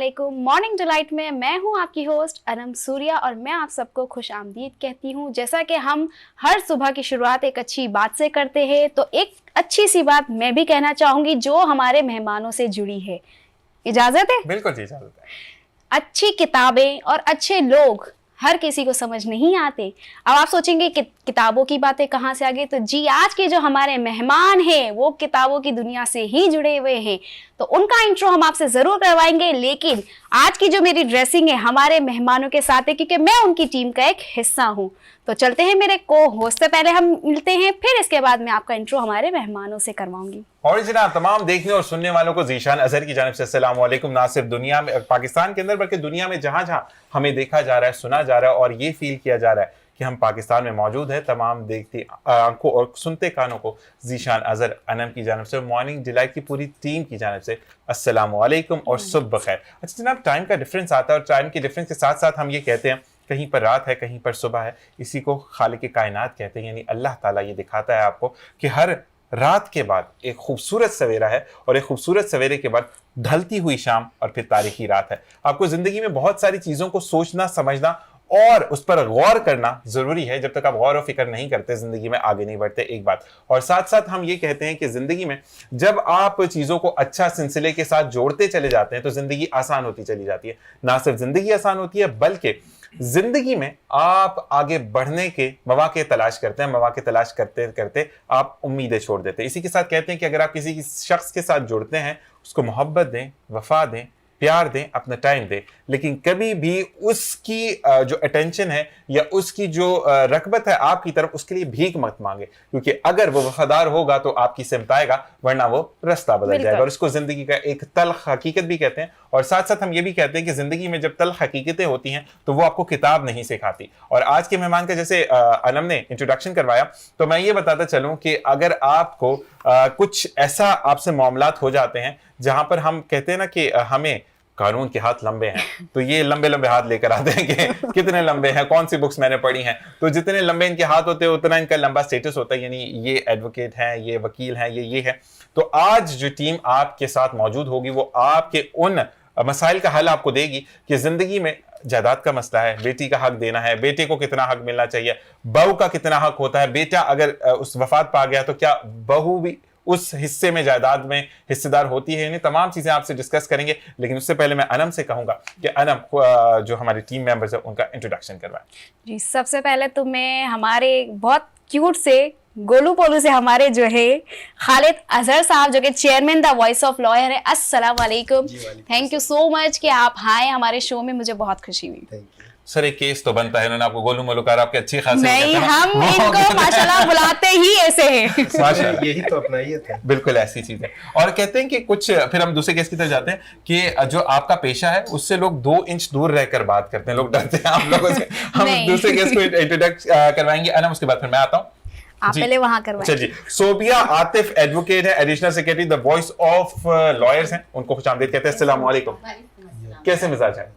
वालेकुम। Morning delight में मैं हूं आपकी होस्ट अनम सूर्या और मैं आप सबको खुश आमदीद कहती हूं। जैसा कि हम हर सुबह की शुरुआत एक अच्छी बात से करते हैं, तो एक अच्छी सी बात मैं भी कहना चाहूंगी जो हमारे मेहमानों से जुड़ी है। इजाजत है? बिल्कुल जी, इजाजत है। अच्छी किताबें और अच्छे लोग हर किसी को समझ नहीं आते। अब आप सोचेंगे कि किताबों की बातें कहाँ से आ गई, तो जी आज के जो हमारे मेहमान हैं वो किताबों की दुनिया से ही जुड़े हुए हैं, तो उनका इंट्रो हम आपसे जरूर करवाएंगे। लेकिन आज की जो मेरी ड्रेसिंग है हमारे मेहमानों के साथ है, क्योंकि मैं उनकी टीम का एक हिस्सा हूँ। तो चलते हैं मेरे को होस्ट से पहले हम मिलते हैं, फिर इसके बाद मैं आपका इंट्रो हमारे मेहमानों से करवाऊंगी। और जनाब तमाम देखने और सुनने वालों को ज़ीशान अजहर की जानिब से अस्सलाम वालेकुम। ना सिर्फ दुनिया में, पाकिस्तान के अंदर, बल्कि दुनिया में जहां जहां हमें देखा जा रहा है, सुना जा रहा है और ये फील किया जा रहा है कि हम पाकिस्तान में मौजूद है, तमाम देखती आंखों और सुनते कानों को ज़ीशान अजहर अनम की जानिब से, मॉर्निंग डिलाइट की पूरी टीम की जानिब से अस्सलाम वालेकुम और सुबह खैर। अच्छा जनाब, टाइम का डिफरेंस आता है और टाइम के डिफरेंस के साथ साथ हम ये कहते हैं कहीं पर रात है, कहीं पर सुबह है। इसी को खालिक कायनात कहते हैं, यानी अल्लाह ताला ये दिखाता है आपको कि हर रात के बाद एक खूबसूरत सवेरा है और एक खूबसूरत सवेरे के बाद ढलती हुई शाम और फिर तारीखी रात है। आपको जिंदगी में बहुत सारी चीजों को सोचना, समझना और उस पर गौर करना जरूरी है। जब तक आप गौर और फिक्र नहीं करते जिंदगी में आगे नहीं बढ़ते, एक बात। और साथ साथ हम ये कहते हैं कि जिंदगी में जब आप चीजों को अच्छा सिलसिले के साथ जोड़ते चले जाते हैं तो जिंदगी आसान होती चली जाती है। ना सिर्फ जिंदगी आसान होती है बल्कि जिंदगी में आप आगे बढ़ने के मौके तलाश करते हैं। मौके तलाश करते करते आप उम्मीदें छोड़ देते हैं। इसी के साथ कहते हैं कि अगर आप किसी शख्स के साथ जुड़ते हैं, उसको मोहब्बत दें, वफा दें, प्यार दें, अपना टाइम दें, लेकिन कभी भी उसकी जो अटेंशन है या उसकी जो रग़बत है आपकी तरफ, उसके लिए भीख मत मांगे, क्योंकि अगर वो वफादार होगा तो आपकी सिमत आएगा, वरना वो रास्ता बदल जाएगा। और इसको जिंदगी का एक तल्ख हकीकत भी कहते हैं। और साथ साथ हम ये भी कहते हैं कि जिंदगी में जब तल्ख हकीकतें होती हैं तो वो आपको किताब नहीं सिखाती। और आज के मेहमान का जैसे अनम ने इंट्रोडक्शन करवाया, तो मैं ये बताता चलूं कि अगर आपको कुछ ऐसा आपसे मामलात हो जाते हैं जहां पर हम कहते हैं ना कि हमें कानून के हाथ लंबे हैं, तो ये लंबे लंबे हाथ लेकर आते हैं कि कितने लंबे हैं, कौन सी बुक्स मैंने पढ़ी हैं। तो जितने लंबे इनके हाथ होते हैं उतना इनका लंबा स्टेटस होता है, यानी ये एडवोकेट हैं, ये वकील हैं, ये है। तो आज जो टीम आपके साथ मौजूद होगी वो आपके उन मसाइल का हल आपको देगी कि जिंदगी में जायदाद का मसला है, बेटी का हक देना है, बेटे को कितना हक मिलना चाहिए, बहू का कितना हक होता है, बेटा अगर उस वफात पा गया तो क्या बहू भी उस हिस्से में, जायदाद में हिस्सेदार होती है। यानी तमाम चीजें आपसे डिस्कस करेंगे। लेकिन उससे पहले मैं अनम से कहूंगा कि अनम जो हमारी टीम मेंबर्स है उनका इंट्रोडक्शन करवाएं। जी, सबसे पहले तो मैं हमारे बहुत क्यूट से गोलू पोलू से हमारे जो है खालिद अजहर साहब, जो कि chairman the voice of lawyer है। अस्सलाम वालेकुम। थैंक यू सो मच कि आप आए हमारे शो में, मुझे बहुत खुशी हुई। सर एक केस तो बनता है, इन्होंने आपको गोलू मोलू कहा, आपके अच्छी खासी नहीं, हम इनको माशाल्लाह बुलाते ही ऐसे हैं। माशाल्लाह, यही तो अपनाइयत है। बिल्कुल ऐसी चीज है। और कहते हैं कि कुछ, फिर हम दूसरे केस की तरफ जाते हैं कि जो आपका पेशा है उससे लोग 2 इंच दूर रहकर बात करते हैं, लोग डरते हैं आप लोगों से। हम दूसरे केस को इंट्रोडक्ट करवाएंगे अनम, उसके बाद फिर मैं आता हूँ। आप पहले वहां करवाएं। अच्छा जी, सोबिया आतिफ एडवोकेट है, additional secretary the voice of lawyers हैं, उनको खुशामदीद कहते हैं। अस्सलाम वालेकुम। कैसे मिजाज है?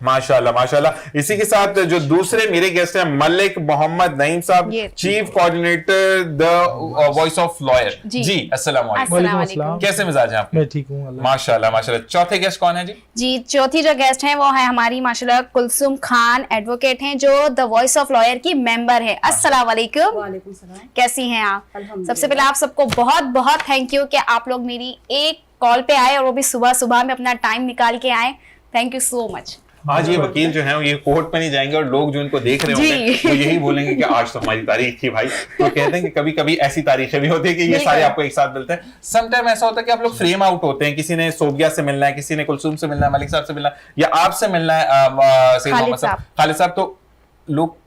माशाल्लाह माशाल्लाह। इसी के साथ जो दूसरे मेरे गेस्ट हैं Malik Mohammad Naeem Sahab, chief coordinator the voice of lawyer. जी अस्सलाम वालेकुम। कैसे मिजाज हैं आप? मैं ठीक हूं माशाल्लाह माशाल्लाह। चौथे गेस्ट कौन है जी? जी, चौथी जो गेस्ट हैं वो है हमारी माशाल्लाह कुलसुम खान एडवोकेट हैं, जो द वॉइस ऑफ लॉयर की मेंबर है। अस्सलाम वालेकुम। वालेकुम सलाम। कैसी हैं आप? सबसे पहले आप सबको बहुत बहुत थैंक यू कि आप लोग मेरी एक कॉल पे आए और वो भी सुबह सुबह में अपना टाइम निकाल के आए। Thank you so much. आज ये वकील जो है ये कोर्ट पे नहीं जाएंगे और लोग जो इनको देख रहे होंगे वो यही बोलेंगे कि आज तो हमारी तारीख थी भाई। तो कहते हैं कि कभी कभी ऐसी तारीखें भी होती है कि ये सारे आपको एक साथ मिलते हैं। समटाइम ऐसा होता है कि आप लोग फ्रेम आउट होते हैं, किसी ने सोबिया से मिलना है, किसी ने कुलसुम से मिलना है, मलिक साहब से मिलना है, या आपसे मिलना है खालिद साहब, तो लोग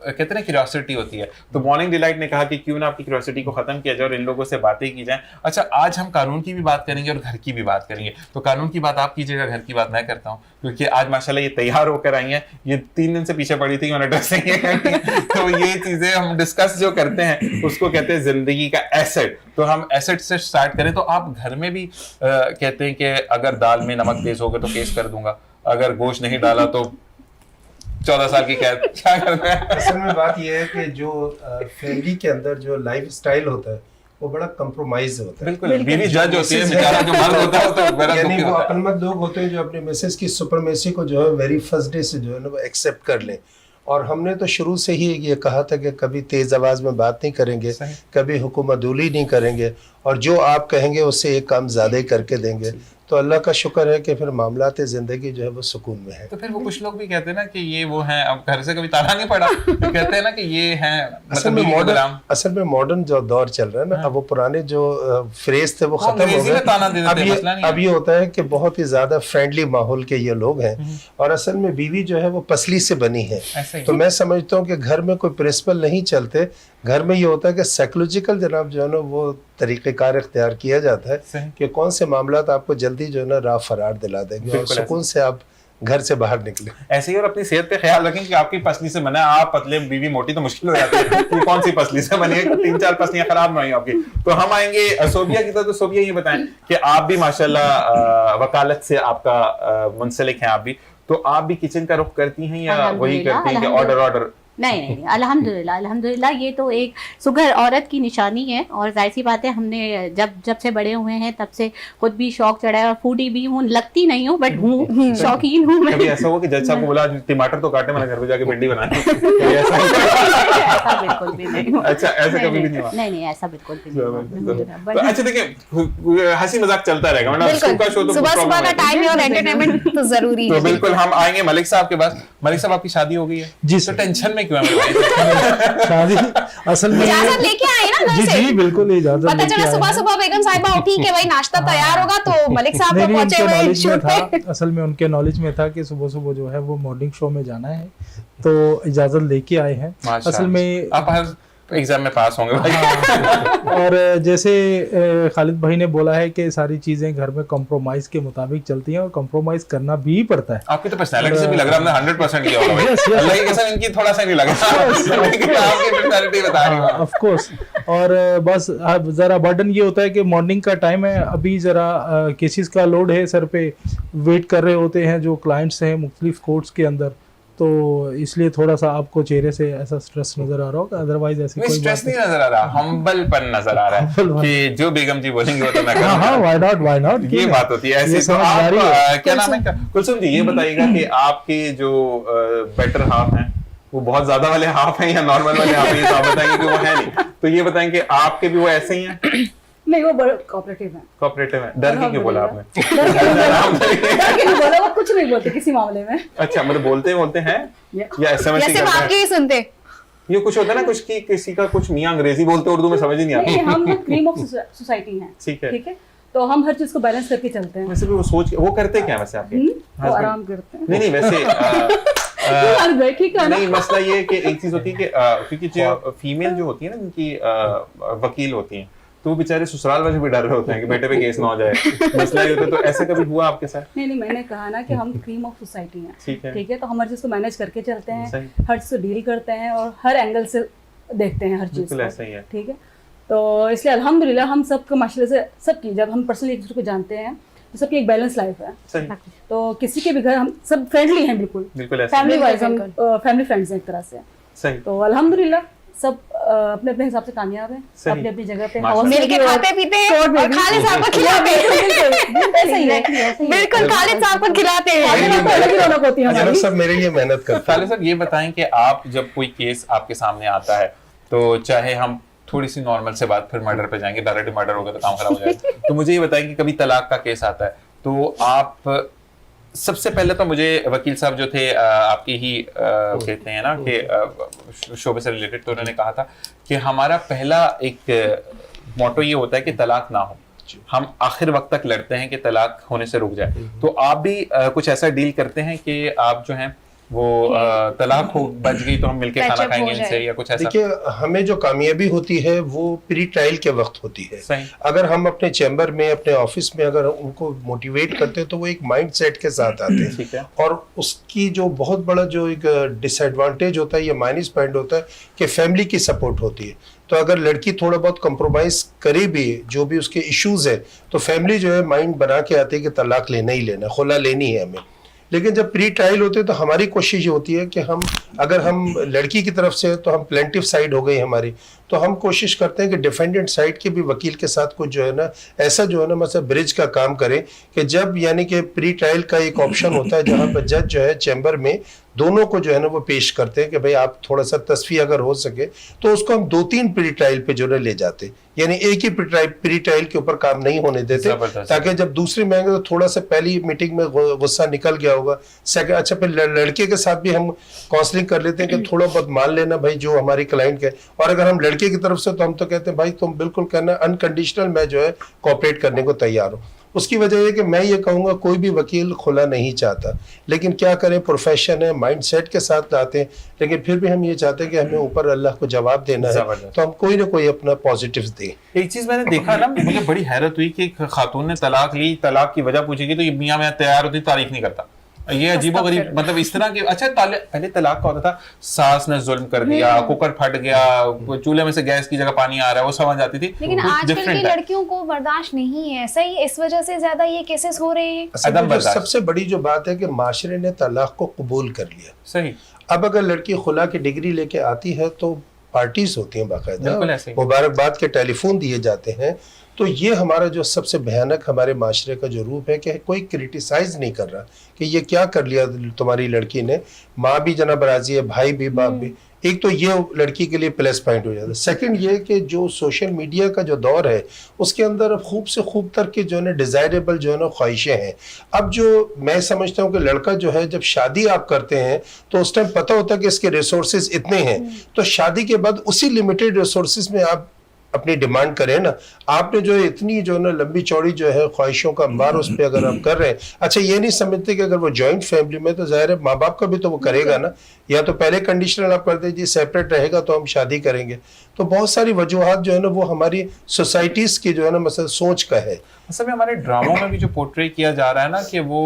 कहते हैं क्यूरियोसिटी होती है। तो मॉर्निंग डिलाइट ने कहा कि क्यों ना आपकी क्यूरियोसिटी को खत्म किया जाए और इन लोगों से बातें की जाए। अच्छा, आज हम कानून की भी बात करेंगे और घर की भी बात करेंगे। तो कानून की बात आप कीजिएगा, घर की बात मैं करता हूँ, क्योंकि आज माशाल्लाह ये तैयार होकर आई हैं। ये 3 दिन से पीछे पड़ी थी, उन्होंने ड्रेसिंग तो ये चीजें हम डिस्कस जो करते हैं उसको कहते हैं जिंदगी का एसेट। तो हम एसेट से स्टार्ट करें तो आप घर में भी कहते हैं कि अगर दाल में नमक तेज होगा तो केस कर दूंगा, अगर गोश्त नहीं डाला तो 14 साल की कैद। क्या करना है? असल में बात यह है कि जो फैमिली के अंदर जो लाइफ स्टाइल होता है वो बड़ा कंप्रोमाइज होता है। बिल्कुल, बीवी जज होती है, बेचारा जो मर्द होता है वो तो बड़ा यानी दुखी वो होता है। अक्लमंद लोग होते हैं जो अपने मिसेस की सुपरमेसी को जो है वेरी फर्स्ट डे से जो है ना वो एक्सेप्ट कर लें। और हमने तो शुरू से ही ये कहा था कि कभी तेज आवाज में बात नहीं करेंगे, कभी हुकूमतूली नहीं करेंगे, और जो आप कहेंगे उससे एक काम ज्यादा ही करके देंगे। तो अल्लाह का शुक्र है कि फिर मामलात ज़िंदगी जो है वो सुकून में है। तो फिर वो कुछ लोग भी कहते हैं ना कि ये वो हैं, अब घर से कभी ताला नहीं पड़ा, तो कहते हैं ना कि ये हैं मतलब असल में मॉडर्न जो दौर चल रहा है ना, अब वो पुराने जो फ्रेज थे वो खत्म हो गए। अब ये होता है कि बहुत ही ज्यादा फ्रेंडली माहौल के ये लोग हैं, और असल में बीवी जो है वो पसली से बनी है। तो मैं समझता हूँ कि घर में कोई प्रिंसिपल नहीं चलते, घर में ये होता है कि साइकोलॉजिकल जनाब जो है ना वो तरीक़ेकार इख्तियार किया जाता है कि कौन से मामलात आपको जल्दी जो है ना राह फरार दिला देंगे और सुकून से आप घर से बाहर निकले। ऐसे ही, और अपनी सेहत पे ख्याल रखें कि आपकी पसली से बना है, आप पतले बीवी मोटी तो मुश्किल हो जाती है कि कौन सी पसली से बनी है, 3-4 पसलियां खराब ना हुई आपकी। तो हम आएंगे सोबिया की तरफ। तो सोबिया ये बताएं कि आप भी माशाल्लाह वकालत से आपका मुंसलिक हैं, आप भी, तो आप भी किचन का रुख करती हैं या वही करती हैं कि ऑर्डर? नहीं, अल्हम्दुलिल्लाह ये तो एक सुघर औरत की निशानी है। और जाहिर सी बात है, हमने जब से बड़े हुए हैं तब से खुद भी शौक चढ़ा है, और फूडी भी हूँ, लगती नहीं हूँ बट हूँ, शौकीन हूँ मैं। कभी ऐसा हुआ कि जज साहब को बोला टमाटर तो काटे, मैंने घर पे जाके भिंडी बनानी? ऐसा बिल्कुल भी नहीं हुआ। अच्छा, ऐसा कभी भी नहीं हुआ? नहीं, ऐसा बिल्कुल भी नहीं हुआ। तो अच्छा देखिए, हंसी मजाक चलता रहेगा, वरना सुबह शो तो सुबह का टाइम है और एंटरटेनमेंट तो जरूरी है। तो बिल्कुल हम आएंगे मलिक साहब के पास। मलिक साहब, आपकी शादी हो गई है जी तो टेंशन में क्यों है? शादी असल में इजाजत लेके आए ना घर जी से? जी बिल्कुल इजाजत पता चला सुबह सुबह बेगम साहिबा उठी कि भाई नाश्ता तैयार होगा, तो मलिक साहब तो पहुंचे हुए शूट पे। असल में उनके नॉलेज में था कि सुबह सुबह जो है वो मॉर्निंग शो में जाना है, तो इजाजत लेके आए हैं। असल में आप हर एग्जाम में पास होंगे भाई। और जैसे खालिद भाई ने बोला है कि सारी चीजें घर में कॉम्प्रोमाइज के मुताबिक चलती हैं, और कॉम्प्रोमाइज करना भी पड़ता है। आपकी तो पर्सनालिटी से भी लग रहा है, 100% किया होगा भाई। अल्लाह की कसम इनकी थोड़ा सा नहीं लगा, लेकिन आपकी पर्सनालिटी बता रही है। Of course. और बस अब जरा बर्डन ये होता है कि मॉर्निंग का टाइम है, अभी जरा केसेस का लोड है सर पे, वेट कर रहे होते हैं जो क्लाइंट्स हैं मुख्तलिफ कोर्ट्स के अंदर, तो इसलिए थोड़ा सा आपको चेहरे से ऐसा स्ट्रेस नजर आ रहा होगा, अदरवाइज ऐसी कोई स्ट्रेस नहीं नजर आ रहा, हम्बलपन नजर आ रहा है कि जो बेगम जी बोलेंगे वो तो मैं करूंगा। हाँ, व्हाई नॉट ये बात होती है ऐसे। तो आप क्या नाम है कुलसुम जी, ये बताइएगा कि आपके जो बेटर हाफ हैं वो बहुत ज्यादा वाले हाफ हैं या नॉर्मल वाले हाफ हैं? ये तो आप बताएंगे कि वो है नहीं, तो ये बताएंगे आपके भी वो ऐसे ही हैं? नहीं, वो बड़े कोऑपरेटिव हैं। कोऑपरेटिव है। डर के क्यों बोला आपने? डर के नहीं बोला, वो कुछ नहीं बोलते किसी मामले में। अच्छा, मतलब बोलते हैं या एसएमएस या सिर्फ आपके ही सुनते? ये कुछ होता है ना, कुछ की किसी का कुछ मियां अंग्रेजी बोलते उर्दू में समझ ही नहीं नहीं, आता। हम ना क्रीम ऑफ सोसाइटी हैं। ठीक है, तो हम हर चीज को बैलेंस करके चलते हैं। वैसे भी वो सोच वो करते क्या वैसे आपके? वो आराम करते हैं। नहीं वैसे ठीक है ना? नहीं, मसला ये है कि एक चीज होती है कि क्योंकि जो फीमेल जो होती है ना, उनकी वकील होती हैं, तो वो बेचारे ससुराल वाले भी डर रहे होते हैं कि बेटे पे केस ना हो जाए, मसला ये होता है। तो ऐसे कभी हुआ आपके साथ? नहीं, मैंने कहा ना कि हम क्रीम ऑफ सोसाइटी हैं। ठीक है, तो हम हर चीज को मैनेज करके चलते हैं, हर चीज को डील करते हैं और हर एंगल से देखते हैं हर चीज को। ऐसा ही है। ठीक है, तो इसलिए अल्हम्दुलिल्लाह हम सबको माशाल्लाह से सबकी, जब हम पर्सनली एक दूसरे को जानते हैं तो सबकी एक बैलेंस लाइफ है। तो किसी के भी घर हम सब फ्रेंडली हैं, बिल्कुल फैमिली वाइज, हम फैमिली फ्रेंड्स हैं एक तरह से। सही। तो अल्हम्दुलिल्लाह सब अपने अपने हिसाब से कामयाब हैं, अपनी अपनी जगह पे मिलके खाते पीते हैं और खालिद साहब को खिलाते हैं। ऐसा ही है, बिल्कुल, खालिद साहब को खिलाते हैं। अलग ही रौनक होती है हमारी। सब मेरे लिए मेहनत करते हैं। खालिद साहब, ये बताएं कि आप जब कोई केस आपके सामने आता है, तो चाहे हम थोड़ी सी नॉर्मल से बात, फिर मर्डर पे जाएंगे, डायरेक्ट मर्डर होगा तो काम खराब हो जाएगा। तो मुझे ये बताएं कि कभी तलाक का केस आता है तो आप सबसे पहले तो मुझे वकील साहब जो थे आपकी ही कहते हैं ना कि शोबे से रिलेटेड, तो उन्होंने कहा था कि हमारा पहला एक मोटो ये होता है कि तलाक ना हो, हम आखिर वक्त तक लड़ते हैं कि तलाक होने से रुक जाए। तो आप भी कुछ ऐसा डील करते हैं कि आप जो हैं वो तलाक हो बच गई तो हम मिलके खाना खाएंगे इनसे, या कुछ ऐसा? देखिए, हमें जो कामयाबी होती है वो प्री ट्रायल के वक्त होती है। सही। अगर हम अपने चैम्बर में, अपने ऑफिस में अगर उनको मोटिवेट करते हैं तो वो एक माइंड सेट के साथ आते हैं। ठीक है। और उसकी जो बहुत बड़ा जो एक डिसएडवांटेज होता है या माइनस पॉइंट होता है कि फैमिली की सपोर्ट होती है। तो अगर लड़की थोड़ा बहुत कंप्रोमाइज करे भी, जो भी उसके इश्यूज है, तो फैमिली जो है माइंड बना के आती है कि तलाक लेना ही लेना, खुला लेनी है हमें। लेकिन जब प्री ट्रायल होते हैं तो हमारी कोशिश ये होती है कि अगर हम लड़की की तरफ से तो हम प्लेंटिव साइड हो गई हमारी, तो हम कोशिश करते हैं कि डिफेंडेंट साइड के भी वकील के साथ कुछ जो है ना ऐसा जो है ना मतलब ब्रिज का काम करें कि जब यानी कि प्री ट्रायल का एक ऑप्शन होता है जहां पर जज जो है चैम्बर में दोनों को जो है ना वो पेश करते हैं कि भाई आप थोड़ा सा तस्फी अगर हो सके, तो उसको हम 2-3 प्री ट्रायल पे जो है ले जाते, यानी एक ही प्री ट्रायल के ऊपर काम नहीं होने देते, ताकि जब दूसरी में आएंगे तो थोड़ा सा पहली मीटिंग में गुस्सा निकल गया होगा। सेकंड, अच्छा फिर लड़के के साथ भी हम काउंसलिंग कर लेते हैं कि थोड़ा बहुत मान लेना भाई जो हमारी क्लाइंट के, और अगर हम लड़के की तरफ से तो हम तो कहते हैं भाई तुम बिल्कुल कहना अनकंडीशनल मैं जो है कोऑपरेट करने को तैयार हूँ। उसकी वजह यह कि मैं ये कहूँगा कोई भी वकील खुला नहीं चाहता, लेकिन क्या करें, प्रोफेशन है, माइंडसेट के साथ लाते हैं, लेकिन फिर भी हम ये चाहते हैं कि हमें ऊपर अल्लाह को जवाब देना है, तो हम कोई ना कोई अपना पॉजिटिव दें। एक चीज मैंने देखा ना, मुझे बड़ी हैरत हुई कि एक खातून ने तलाक ली, तलाक की वजह पूछेगी तो ये मियां मैं तैयार होती तारीफ नहीं करता। ये अजीबोगरीब, मतलब इस तरह की। अच्छा, पहले तलाक का होता था सास ने जुल्म कर दिया, कुकर फट गया, चूल्हे में से गैस की जगह पानी आ रहा है, वो समझ आती थी। लेकिन आजकल की लड़कियों को बर्दाश्त नहीं है, सही, इस वजह से ज्यादा ये केसेस हो रहे हैं। सबसे बड़ी जो बात है कि माशरे ने तलाक को कबूल कर लिया। सही। अब अगर लड़की खुला की डिग्री लेके आती है तो पार्टीज होती हैं बाकायदा, मुबारकबाद के टेलीफोन दिए जाते हैं, तो ये हमारा जो सबसे भयानक हमारे माशरे का जो रूप है कि कोई क्रिटिसाइज नहीं कर रहा कि ये क्या कर लिया तुम्हारी लड़की ने। माँ भी जनाब राजी है, भाई भी, बाप भी, एक तो ये लड़की के लिए प्लस पॉइंट हो जाता है। सेकंड ये कि जो सोशल मीडिया का जो दौर है उसके अंदर खूब से खूब तर के जो है ना डिजायरेबल जो है ना ख्वाहिशें हैं। अब जो मैं समझता हूँ कि लड़का जो है जब शादी आप करते हैं तो उस टाइम पता होता है कि इसके रिसोर्सेज इतने हैं, तो शादी के बाद उसी लिमिटेड रिसोर्सेज में आप अपनी डिमांड करें ना। आपने जो इतनी जो ना लंबी चौड़ी जो है ख्वाहिशों का अंबार उस पर अगर आप कर रहे हैं, अच्छा ये नहीं समझते कि अगर वो जॉइंट फैमिली में तो जाहिर है माँ बाप का भी तो वो करेगा ना, या तो पहले कंडीशनल आप कर दे जी सेपरेट रहेगा तो हम शादी करेंगे। तो बहुत सारी वजूहात जो है ना वो हमारी सोसाइटीज की जो है ना मतलब सोच का है। असल में हमारे ड्रामों में भी जो पोर्ट्रे किया जा रहा है ना कि वो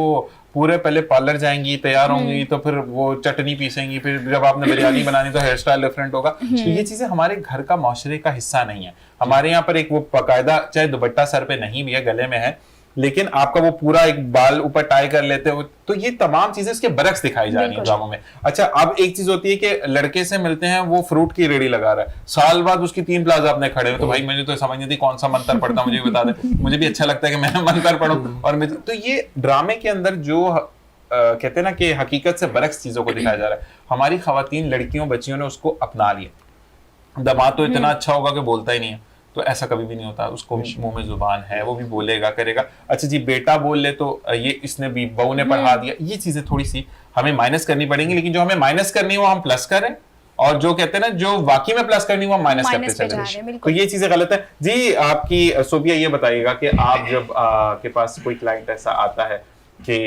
पूरे पहले पार्लर जाएंगी, तैयार होंगी, तो फिर वो चटनी पीसेंगी, फिर जब आपने बिरयानी बनानी तो हेयर स्टाइल डिफरेंट होगा। तो ये चीजें हमारे घर का माशरे का हिस्सा नहीं है। हमारे यहाँ पर एक वो बाकायदा, चाहे दुपट्टा सर पे नहीं भी है, गले में है, लेकिन आपका वो पूरा एक बाल ऊपर टाई कर लेते हो, तो ये तमाम चीजें इसके बरक्स दिखाई जा रही है ड्रामों में। अच्छा, अब एक चीज होती है कि लड़के से मिलते हैं, वो फ्रूट की रेडी लगा रहा है, साल बाद उसकी 3 प्लाजा अपने खड़े हैं, तो भाई मुझे तो समझ नहीं थी कौन सा मंत्र पढ़ता, मुझे बता दे, मुझे भी अच्छा लगता है कि मैं मंत्र पढ़ूं। और तो ये ड्रामे के अंदर जो कहते हैं ना कि हकीकत से बरक्स चीजों को दिखाया जा रहा है। हमारी खवातीन, लड़कियों, बच्चियों ने उसको अपना लिया। दामाद तो इतना अच्छा होगा कि बोलता ही नहीं है, तो ऐसा कभी भी नहीं होता। उसको मुंह में जुबान है, वो भी बोलेगा, करेगा। अच्छा जी, बेटा बोल ले तो ये इसने भी, बहू ने पढ़ा दिया। ये चीजें थोड़ी सी हमें माइनस करनी पड़ेंगी, लेकिन जो हमें माइनस करनी है वो हम प्लस करें, और जो कहते हैं ना जो वाकई में प्लस करनी है वो माइनस करते चले। तो ये चीजें गलत है जी। आपकी सोबिया ये बताइएगा कि आप जब के पास कोई क्लाइंट ऐसा आता है कि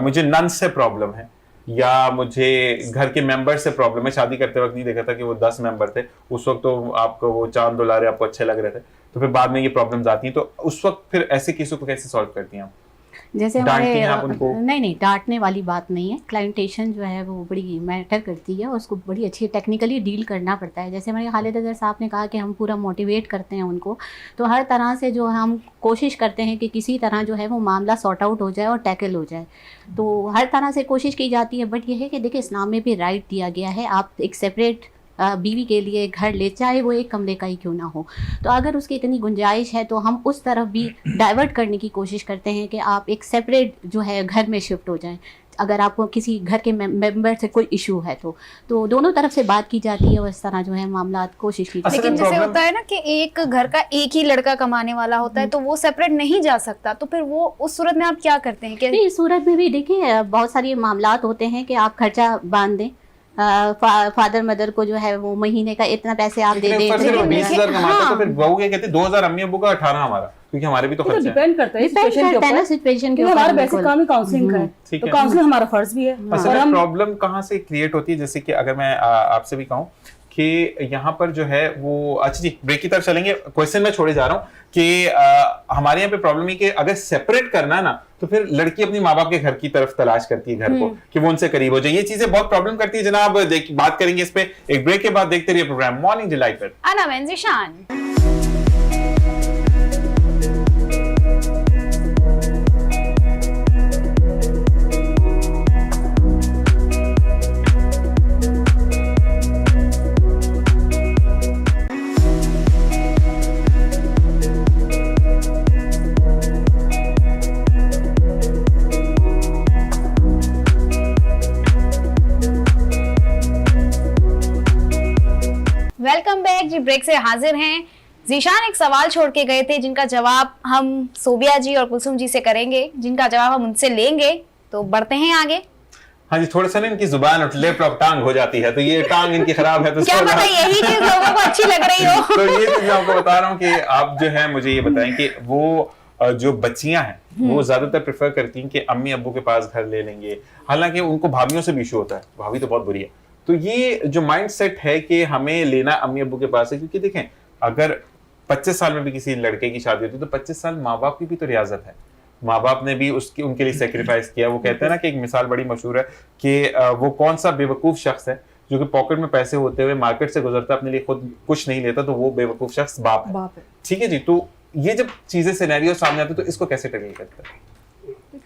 मुझे नन से प्रॉब्लम है, या मुझे घर के मेंबर से प्रॉब्लम है, शादी करते वक्त नहीं देखा था कि वो 10 मेंबर थे, उस वक्त तो आपको वो चांद दुलारे आपको अच्छे लग रहे थे, तो फिर बाद में ये प्रॉब्लम्स आती हैं, तो उस वक्त फिर ऐसे केसों को कैसे सॉल्व करती हैं आप? जैसे हमारे नहीं डांटने वाली बात नहीं है। क्लाइंटेशन जो है वो बड़ी मैटर करती है, उसको बड़ी अच्छी टेक्निकली डील करना पड़ता है। जैसे हमारे खालिद अज़हर साहब ने कहा कि हम पूरा मोटिवेट करते हैं उनको, तो हर तरह से जो हम कोशिश करते हैं कि किसी तरह जो है वो मामला सॉर्ट आउट हो जाए और टैकल हो जाए, तो हर तरह से कोशिश की जाती है। बट ये है कि देखिए इस्लाम में भी राइट दिया गया है, आप एक सेपरेट बीवी के लिए घर ले, चाहे वो एक कमरे का ही क्यों ना हो। तो अगर उसकी इतनी गुंजाइश है तो हम उस तरफ भी डाइवर्ट करने की कोशिश करते हैं कि आप एक सेपरेट जो है घर में शिफ्ट हो जाएं। अगर आपको किसी घर के मेंबर से कोई इशू है तो दोनों तरफ से बात की जाती है और इस तरह जो है मामला कोशिश की जाती है। लेकिन जैसे होता है ना कि एक घर का एक ही लड़का कमाने वाला होता है, तो वो सेपरेट नहीं जा सकता, तो फिर वो उस सूरत में आप क्या करते हैं? नहीं, इस सूरत में भी देखिए बहुत सारे मामलात होते हैं कि आप खर्चा बांध दें, फादर मदर को जो है वो महीने का इतना पैसे आप दे दें। 20,000 कमाता तो फिर बहू क्या कहती, 2,000 अम्मी अब्बू का 18 हमारा, क्योंकि हमारे भी तो खर्चा डिपेंड करता है सिचुएशन के ऊपर। हमारा बेसिक काम ही काउंसलिंग का है, तो काउंसलिंग हमारा फर्ज भी है। असल प्रॉब्लम कहाँ से क्रिएट होती है, जैसे कि अगर मैं आपसे भी कहूँ कि यहाँ पर जो है वो, अच्छा जी ब्रेक की तरफ चलेंगे, क्वेश्चन में छोड़े जा रहा हूँ कि हमारे यहाँ पे प्रॉब्लम है कि अगर सेपरेट करना है ना तो फिर लड़की अपनी माँ बाप के घर की तरफ तलाश करती है घर को, कि वो उनसे करीब हो जाए। ये चीजें बहुत प्रॉब्लम करती है जनाब। बात करेंगे इस पे एक ब्रेक के बाद। देखते रहिए प्रोग्राम मॉर्निंग डिलाइट पर। अना मैं ज़ीशान। वेलकम बैक जी। ब्रेक से हाजिर हैं। जीशान एक सवाल छोड़ के गए थे जिनका जवाब हम सोबिया जी और कुलसुम जी से करेंगे, जिनका जवाब हम उनसे लेंगे। तो बढ़ते हैं आगे। हाँ जी, थोड़ा सा ना इनकी जुबान और लेफ्ट टांग हो जाती है, तो ये टांग इनकी खराब है, तो क्या पता यही चीज लोगों को अच्छी लग रही हो। तो ये चीज मैं आपको बता रहा हूँ कि आप जो है मुझे ये बताएं कि वो जो बच्चियां हैं वो ज्यादातर प्रेफर करती हैं कि अम्मी अब्बू के पास घर ले लेंगे, हालांकि उनको भाभीयों से भी इशू होता है, भाभी तो बहुत बुरी है। तो ये जो माइंड सेट है कि हमें लेना अम्मी अब्बू के पास है, क्योंकि देखें अगर 25 साल में भी किसी लड़के की शादी होती है तो 25 साल माँ बाप की भी तो रियाजत है, माँ बाप ने भी उनके लिए सेक्रीफाइस किया। वो कहते हैं ना कि एक मिसाल बड़ी मशहूर है कि वो कौन सा बेवकूफ शख्स है जो कि पॉकेट में पैसे होते हुए मार्केट से गुजरता अपने लिए खुद कुछ नहीं लेता, तो वो बेवकूफ शख्स बाप है। ठीक है जी, तो ये जब चीजें सिनेरियो सामने आते तो इसको कैसे टैकल करते हैं?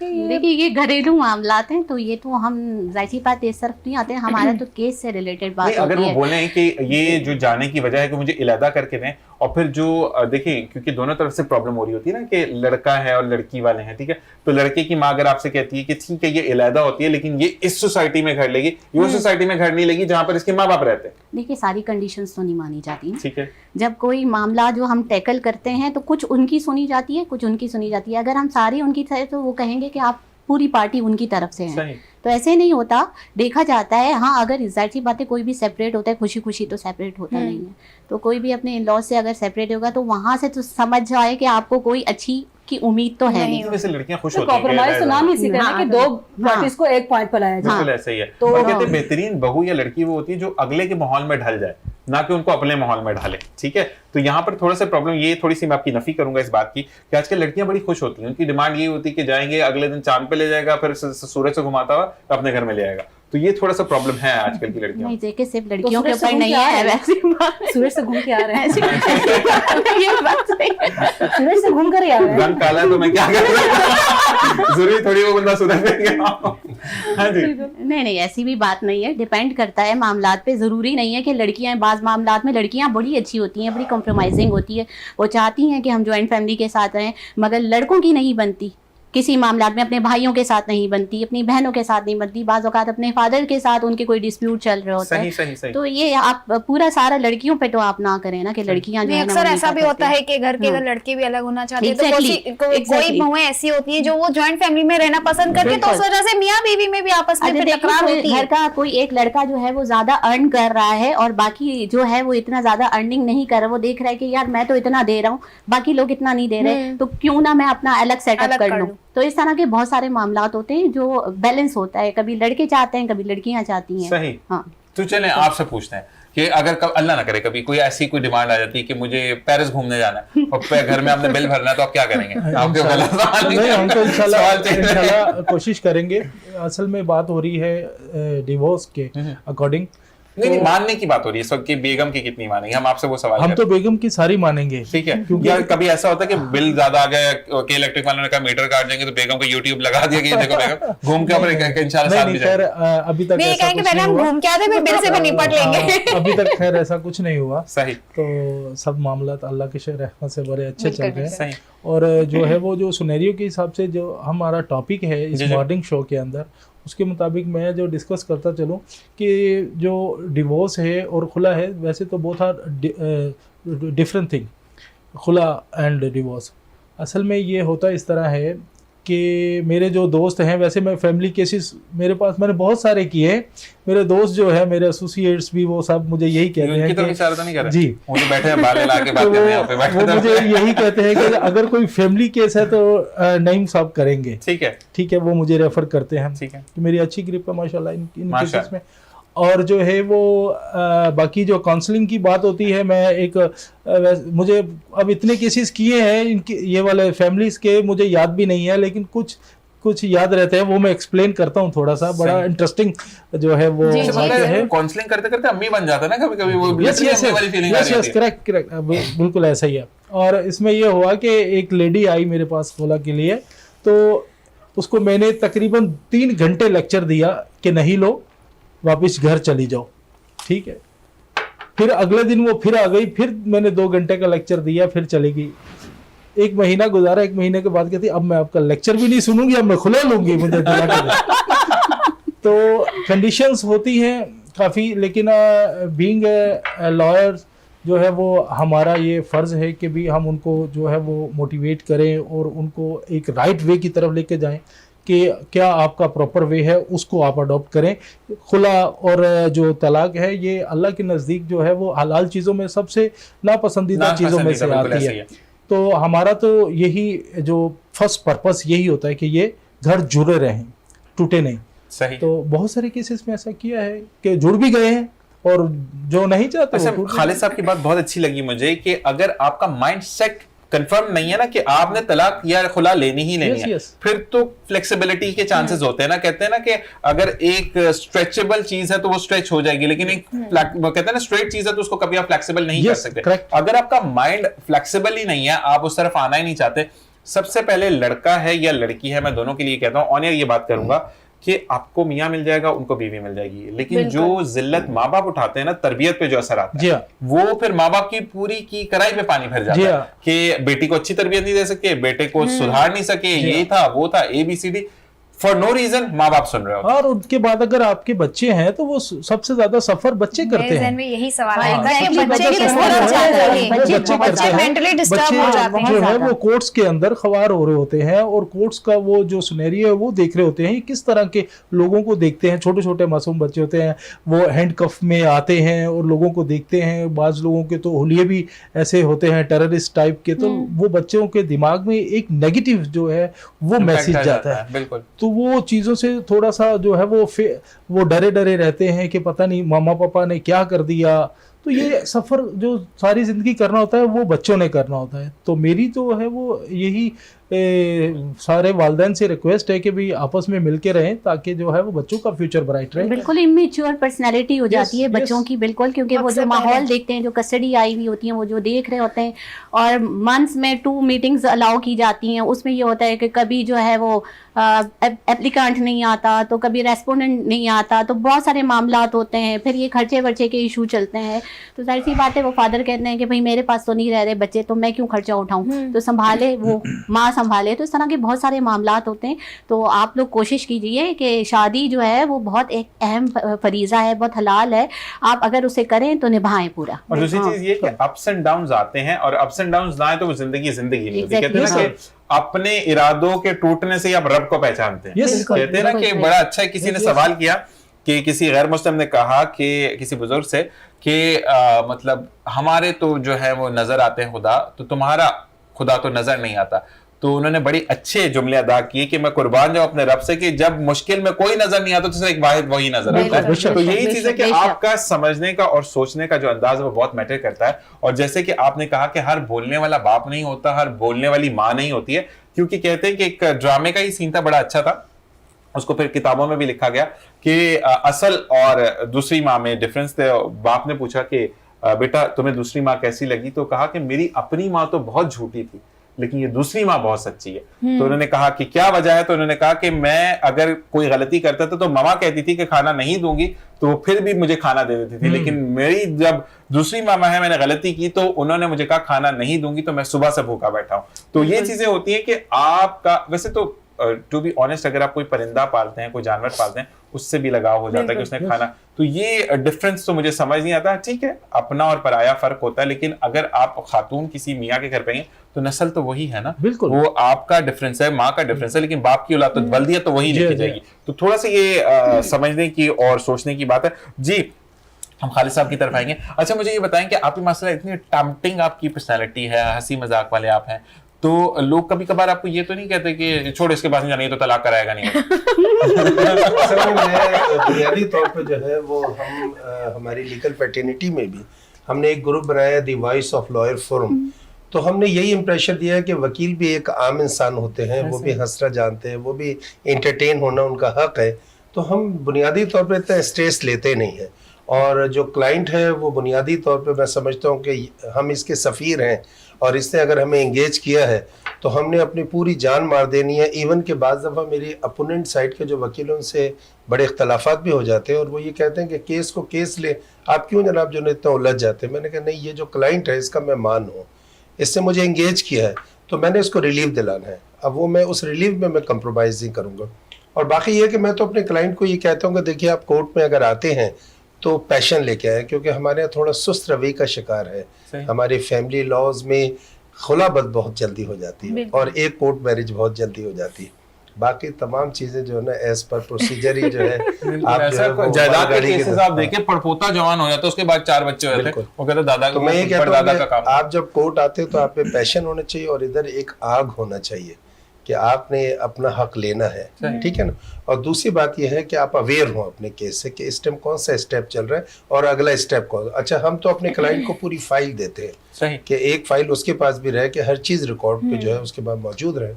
देखिए ये घरेलू मामलात हैं, तो ये तो हम जाहिर बात इस तरफ नहीं आते हैं, हमारा तो केस से रिलेटेड बात होती है। अगर वो बोले कि ये जो जाने की वजह है कि मुझे इलादा करके दें, और फिर जो देखिए क्योंकि दोनों तरफ से प्रॉब्लम हो रही होती है ना कि लड़का है और लड़की वाले हैं, ठीक है, तो लड़के की माँ अगर आपसे कहती है कि ठीक है ये इलादा होती है लेकिन ये इस सोसाइटी में घर लेगी, ये उस सोसाइटी में घर नहीं लेगी जहाँ पर इसके माँ बाप रहते हैं। देखिए सारी कंडीशंस तो नहीं मानी जाती, ठीक है, जब कोई मामला जो हम टैकल करते हैं तो कुछ उनकी सुनी जाती है, कुछ उनकी सुनी जाती है। अगर हम सारी उनकी थे तो वो कहेंगे कि आप पूरी पार्टी उनकी तरफ से है, तो ऐसे नहीं होता, देखा जाता है। हाँ, अगर जाहिर सी बात है कोई भी सेपरेट होता है खुशी खुशी तो सेपरेट होता नहीं है, तो कोई भी अपने इन-लॉज से अगर सेपरेट होगा तो वहां से तो समझ जाए कि आपको कोई अच्छी की उम्मीद तो है नहीं। वैसे लड़कियां खुश तो होती हैं, कॉम्प्रोमाइज तो नाम इसी का है कि दो पार्टीज को एक पॉइंट पर लाया जाए। बिल्कुल ऐसा ही है। तो और कहते हैं बेहतरीन बहू या लड़की वो होती है जो अगले के माहौल में ढल जाए, ना कि उनको अपने माहौल में ढाले। ठीक है, तो यहाँ पर थोड़ा सा प्रॉब्लम ये थोड़ी सी मैं आपकी नफी करूंगा इस बात की कि आजकल लड़कियां बड़ी खुश होती हैं, उनकी डिमांड ये होती है कि जाएंगे अगले दिन चांद पे ले जाएगा, फिर सूरज से घुमाता हुआ अपने घर में ले आएगा। तो ये थोड़ा सा प्रॉब्लम है आजकल की लड़कियों। नहीं देखिए सिर्फ लड़कियों के ऊपर नहीं है, वैसे सूरज से घूम के आ रहे हैं, ये बात सही है। सूरज से घूम कर ही आ रहे हैं। रंग काला है तो मैं क्या करूं, जरूरी थोड़ी वो बंदा सुधर जाएगा। हाँ जी, नहीं ऐसी भी बात नहीं है, डिपेंड करता है मामलात पे। जरूरी नहीं है कि लड़कियां, बाज मामलात में लड़कियां बड़ी अच्छी होती हैं, बड़ी कॉम्प्रोमाइजिंग होती है, वो चाहती हैं कि हम जॉइंट फैमिली के साथ रहें, मगर लड़कों की नहीं बनती किसी मामलात में, अपने भाइयों के साथ नहीं बनती, अपनी बहनों के साथ नहीं बनती, बाज़ औक़ात अपने फादर के साथ उनके कोई डिस्प्यूट चल रहा होता है। सही। तो ये आप पूरा सारा लड़कियों पे तो आप ना करें ना कि लड़कियां जो है अक्सर ऐसा भी होता है कि घर के अगर लड़के भी अलग होना चाहते हैं तो कोई बहुएं ऐसी होती है जो वो जॉइंट फैमिली में रहना पसंद करती है, तो उस वजह से मियां बीवी में भी आपस में टकरार होती है। घर का कोई एक लड़का जो है वो ज्यादा अर्न कर रहा है और बाकी जो है वो इतना ज्यादा अर्निंग नहीं कर रहा, वो देख रहा है कि यार मैं तो इतना दे रहा हूँ, बाकी लोग इतना नहीं दे रहे, तो क्यों ना मैं अपना अलग सेटअप कर लूं। तो इस तरह के बहुत सारे मामलात होते हैं जो बैलेंस होता है, कभी लड़के चाहते हैं, कभी लड़कियां चाहती हैं। सही। हाँ, तो चलें आपसे पूछते हैं कि अगर अल्लाह ना करे कभी कोई ऐसी कोई डिमांड आ जाती है कि मुझे पेरिस घूमने जाना है और घर में आपने बिल भरना है, तो आप क्या करेंगे? आपके नहीं, हम तो इंशाल्लाह कोशिश करेंगे। असल में बात हो रही है डिवोर्स के अकॉर्डिंग, नहीं मानने की बात हो रही है सबकी, बेगम की कितनी मानेंगे? हम आपसे वो सवाल हम तो बेगम की सारी मानेंगे, ठीक है, क्योंकि कभी ऐसा होता है कि बिल ज्यादा आ गया कि इलेक्ट्रिक वालों ने कहा मीटर काट देंगे, तो बेगम को यूट्यूब लगा दिया कि देखो बेगम घूम के अपने इंशाल्लाह साथ भी खैर अभी तक नहीं कहेंगे पहले हम घूम के आते फिर बिल से भी निपट लेंगे। अभी तक खैर ऐसा कुछ नहीं हुआ। सही। तो सब मामला अल्लाह के रहमत से बड़े अच्छे चल रहे हैं। सही। और जो है वो जो सिनेरियो के हिसाब से जो हमारा टॉपिक है इस मॉर्निंग शो के अंदर, उसके मुताबिक मैं जो डिस्कस करता चलूँ कि जो डिवोर्स है और खुला है, वैसे तो बोथ आर डिफरेंट थिंग, खुला एंड डिवोर्स। असल में ये होता इस तरह है कि मेरे जो दोस्त हैं, वैसे मैं फैमिली केसेस मेरे पास मैंने बहुत सारे किए हैं, मेरे दोस्त जो है मेरे एसोसिएट्स भी वो सब मुझे यही कहते हैं कि जी वो तो बैठे हैं बाले ला के बात कर रहे हैं, वो मुझे यही कहते हैं कि अगर कोई फैमिली केस है तो नईम साहब करेंगे। ठीक है, वो मुझे रेफर करते हैं। ठीक है, तो मेरी अच्छी ग्रिप है माशाल्लाह इन केसेस में। और जो है वो बाकी जो काउंसलिंग की बात होती है, मैं एक मुझे अब इतने केसेस किए हैं इनके ये वाले फैमिलीज के, मुझे याद भी नहीं है, लेकिन कुछ याद रहते हैं, वो मैं एक्सप्लेन करता हूँ थोड़ा सा, बड़ा इंटरेस्टिंग जो है वो है। काउंसलिंग करते करते अम्मी बन जाता है ना कभी-कभी, वो यस करेक्ट बिल्कुल ऐसा ही है। और इसमें ये हुआ कि एक लेडी आई मेरे पास खोला के लिए, तो उसको मैंने तकरीबन 3 घंटे लेक्चर दिया कि नहीं लो वापस घर चली जाओ। ठीक है, फिर अगले दिन वो फिर आ गई, फिर मैंने 2 घंटे का लेक्चर दिया, फिर चली गई। 1 महीना गुजारा, 1 महीने के बाद कहती अब मैं आपका लेक्चर भी नहीं सुनूंगी, अब मैं खुला लूंगी, मुझे तो कंडीशंस होती हैं काफ़ी, लेकिन बीइंग लॉयर जो है वो हमारा ये फ़र्ज़ है कि भी हम उनको जो है वो मोटिवेट करें और उनको एक राइट वे की तरफ लेके जाएं कि क्या आपका प्रॉपर वे है उसको आप अडॉप्ट करें। खुला और जो तलाक है ये अल्लाह के नज़दीक जो है वो हलाल चीज़ों में सबसे नापसंदीदा चीज़ों में से आती है। तो हमारा तो यही जो फर्स्ट पर्पस यही होता है कि ये घर जुड़े रहें, टूटे नहीं। सही। तो बहुत सारे केसेस में ऐसा किया है कि जुड़ भी गए हैं और जो नहीं चाहते। खालिद साहब की बात बहुत अच्छी लगी मुझे कि अगर आपका माइंड सेट कंफर्म नहीं है ना कि आपने तलाक या खुला लेनी ही लेनी है, फिर तो फ्लेक्सिबिलिटी के चांसेस होते हैं ना। कहते हैं ना कि अगर एक स्ट्रेचेबल चीज है तो वो स्ट्रेच हो जाएगी, लेकिन एक कहते हैं ना स्ट्रेट चीज है तो उसको कभी आप फ्लेक्सिबल नहीं कर सकते। अगर आपका माइंड फ्लेक्सिबल ही नहीं है, आप उस तरफ आना ही नहीं चाहते, सबसे पहले लड़का है या लड़की है, मैं दोनों के लिए कहता हूं, ऑन एयर ये बात करूंगा कि आपको मियां मिल जाएगा, उनको बीवी मिल जाएगी, लेकिन जो जिल्लत माँ बाप उठाते हैं ना, तरबियत पे जो असर आता है, वो फिर माँ बाप की पूरी की कराई पे पानी भर जाता है कि बेटी को अच्छी तरबियत नहीं दे सके, बेटे को सुधार नहीं सके, ये था वो था ABCD, फॉर नो रीजन माँ बाप सुन रहे हो। और उसके बाद अगर आपके बच्चे हैं तो वो सबसे ज्यादा सफर बच्चे करते हैं। में यही सवाल है कि बच्चे मेंटली डिस्टर्ब हो जाते हैं, जो है वो कोर्ट्स के अंदर खवार हो रहे होते हैं और कोर्ट्स का वो जो सिनेरियो है वो देख रहे होते हैं किस तरह के लोगों को देखते हैं। छोटे छोटे मासूम बच्चे होते हैं, वो हैंडकफ में आते हैं और लोगों को देखते हैं। बाज लोगों के तो हुलिये भी ऐसे होते हैं टेररिस्ट टाइप के, तो वो बच्चों के दिमाग में एक नेगेटिव जो है वो मैसेज जाता है। बिल्कुल। तो वो चीज़ों से थोड़ा सा जो है वो डरे डरे रहते हैं कि पता नहीं मामा पापा ने क्या कर दिया। तो ये सफ़र जो सारी ज़िंदगी करना होता है वो बच्चों ने करना होता है। तो मेरी तो है वो यही सारे वालिदैन से रिक्वेस्ट है कि भी आपस में मिलके रहें ताकि जो है वो बच्चों का फ्यूचर ब्राइट रहे। बिल्कुल इमेच्योर पर्सनालिटी हो जाती है बच्चों की, बिल्कुल, क्योंकि वो जो माहौल देखते हैं, जो कस्टडी आई हुई होती है, वो जो देख रहे होते हैं, और मंथ्स में 2 मीटिंग्स अलाउ की जाती हैं। उसमें ये होता है कि कभी जो है वो एप्लीकेंट नहीं आता, तो कभी रेस्पोंडेंट नहीं आता, तो बहुत सारे मामला होते हैं। फिर ये खर्चे वर्चे के इशू चलते हैं। तो जाहिर सी बात है वो फादर कहते हैं कि भाई मेरे पास तो नहीं रह रहे बच्चे, तो मैं क्यों खर्चा उठाऊं, तो संभाले वो माँ संभाले। तो इस तरह के बहुत सारे मामलात होते हैं। तो आप लोग कोशिश कीजिए कि शादी जो है वो बहुत एक अहम फरीजा है, बहुत हलाल है। आप अगर उसे करें तो निभाएं पूरा। और दूसरी चीज ये कि अप्स एंड डाउन्स आते हैं, और अप्स एंड डाउन्स ना आए तो वो जिंदगी नहीं होती। कहते हैं ना कि अपने इरादों के टूटने से आप रब को पहचानते हैं। कहते हैं ना कि बड़ा अच्छा है, किसी ने सवाल किया कि किसी गैर मुस्लिम ने कहा कि किसी बुजुर्ग से कि मतलब हमारे तो जो है वो नजर आते हैं खुदा, तो तुम्हारा खुदा तो नजर नहीं आता। तो उन्होंने बड़ी अच्छे जुमले अदा किए कि मैं कुर्बान जाऊं अपने रब से कि जब मुश्किल में कोई नजर नहीं आता तो सिर्फ एक वाहिद वही नजर आता है। तो यही चीज है कि आपका समझने का और सोचने का जो अंदाज है वो बहुत मैटर करता है। और जैसे कि आपने कहा कि हर बोलने वाला बाप नहीं होता, हर बोलने वाली माँ नहीं होती है, क्योंकि कहते हैं कि एक ड्रामे का ही सीन था, बड़ा अच्छा था, उसको फिर किताबों में भी लिखा गया कि असल और दूसरी माँ में डिफरेंस थे। बाप ने पूछा कि बेटा तुम्हें दूसरी माँ कैसी लगी, तो कहा कि मेरी अपनी माँ तो बहुत झूठी थी लेकिन ये दूसरी माँ बहुत सच्ची है। तो उन्होंने कहा कि क्या वजह है, तो उन्होंने कहा कि मैं अगर कोई गलती करता था तो मामा कहती थी कि खाना नहीं दूंगी, तो वो फिर भी मुझे खाना दे देती थी, लेकिन मेरी जब दूसरी मामा है, मैंने गलती की तो उन्होंने मुझे कहा खाना नहीं दूंगी, तो मैं सुबह से भूखा बैठा हूं। तो ये चीजें होती हैं कि आपका, वैसे तो टू बी ऑनेस्ट, अगर आप कोई परिंदा पालते हैं, कोई जानवर पालते हैं, उससे भी लगाव हो जाता है कि उसने खाना, तो ये डिफरेंस तो मुझे समझ नहीं आता। ठीक है, अपना और पराया फर्क होता है, लेकिन अगर आप खातून किसी मियाँ के घर पे हैं तो नस्ल तो वही है ना। बिल्कुल, वो आपका डिफरेंस है, माँ का डिफरेंस है, लेकिन बाप की औलाद तो बल्दियत तो वही लेके जाएगी। तो थोड़ा सा ये समझने की और सोचने की बात है। जी, हम खालिद साहब की तरफ आएंगे। अच्छा, मुझे ये बताएं कि आपकी माशाल्लाह इतनी टैम्पटिंग आपकी पर्सनैलिटी है, हंसी मजाक वाले आप हैं, तो लोग कभी कभार आपको ये तो नहीं कहते कि छोड़ इसके पास नहीं जाना, ये तो तलाक कराएगा नहीं? बुनियादी तौर पे जो है वो हम हमारी लीगल फैटर्निटी में भी हमने एक ग्रुप बनाया, the voice of lawyer forum. तो हमने यही इंप्रेशन दिया है कि वकील भी एक आम इंसान होते हैं, वो भी हंसना जानते हैं, वो भी एंटरटेन होना उनका हक है। तो हम बुनियादी तौर पे इतना स्ट्रेस लेते नहीं हैं, और जो क्लाइंट है वो बुनियादी तौर पे मैं समझता हूँ कि हम इसके सफ़ीर हैं, और इसने अगर हमें एंगेज किया है तो हमने अपनी पूरी जान मार देनी है। इवन के बाद दफ़ा मेरी अपोनेंट साइड के जो वकील उनसे बड़े इख्तलाफात भी हो जाते हैं, और वो ये कहते हैं कि केस को केस ले, आप क्यों जनाब जो इतना उलझ जाते हैं। मैंने कहा नहीं, ये जो क्लाइंट है इसका मैं मान हूँ, इससे मुझे एंगेज किया है, तो मैंने इसको रिलीफ दिलाना है। अब वो मैं उस रिलीफ में मैं कंप्रोमाइज़ नहीं करूँगा। और बाकी ये कि मैं तो अपने क्लाइंट को ये कहता हूँ कि देखिए आप कोर्ट में अगर आते हैं तो पैशन लेके आए, क्योंकि हमारे यहाँ थोड़ा सुस्त रवैये का शिकार है। हमारे फैमिली लॉज में खुलाबत बहुत जल्दी हो जाती है और एक कोर्ट मैरिज बहुत जल्दी हो जाती है। बाकी तमाम चीजें जो है ना एज पर प्रोसीजर ही जो है आप जो है वो जायदाद के मालगाड़ी केसेस आप देखिए, पड़पोता जवान हो जाता है, उसके बाद 4 बच्चे हो जाते हैं, वो कहते हैं दादा तो मैं ये कहता दादा हूँ का काम। आप जब कोर्ट आते हो तो आप में पैशन होना चाहिए और इधर एक आग होना चाहिए कि आपने अपना हक लेना है, ठीक है ना। और दूसरी बात यह है कि आप अवेयर हो अपने केस से कि इस टाइम कौन सा स्टेप चल रहा है और अगला स्टेप कौन। अच्छा, हम तो अपने क्लाइंट को पूरी फाइल देते हैं कि एक फाइल उसके पास भी रहे कि हर चीज रिकॉर्ड पे जो है उसके बाद मौजूद रहे।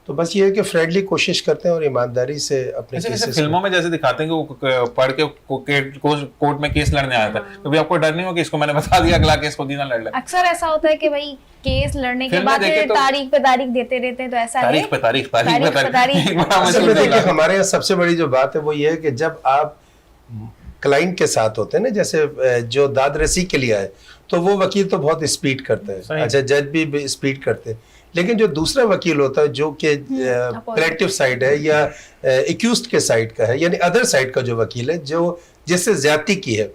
तो बस ये है कि फ्रेंडली कोशिश करते हैं और ईमानदारी से अपने केसेस। फिल्मों में जैसे दिखाते हैं कि वो पढ़ के कोर्ट में केस लड़ने आया था, तो भी आपको डर नहीं हो कि इसको मैंने बता दिया अगला केस खुद ही ना लड़ ले? अक्सर ऐसा होता है कि भाई केस लड़ने के बाद तारीख पे तारीख देते रहते हैं, तो ऐसा तारीख पे तारीख। हमारे यहाँ सबसे बड़ी जो बात है वो ये है कि जब आप क्लाइंट के साथ होते हैं ना, जैसे जो दाद रसी के लिए आए तो वो वकील तो बहुत स्पीड करता है, अच्छा जज भी स्पीड करते हैं, लेकिन जो दूसरा वकील होता है जो कि प्लेंटिफ साइड है या एक्यूज्ड के साइड का है, यानी अदर साइड का जो वकील है जो जिससे ज्यादती की है,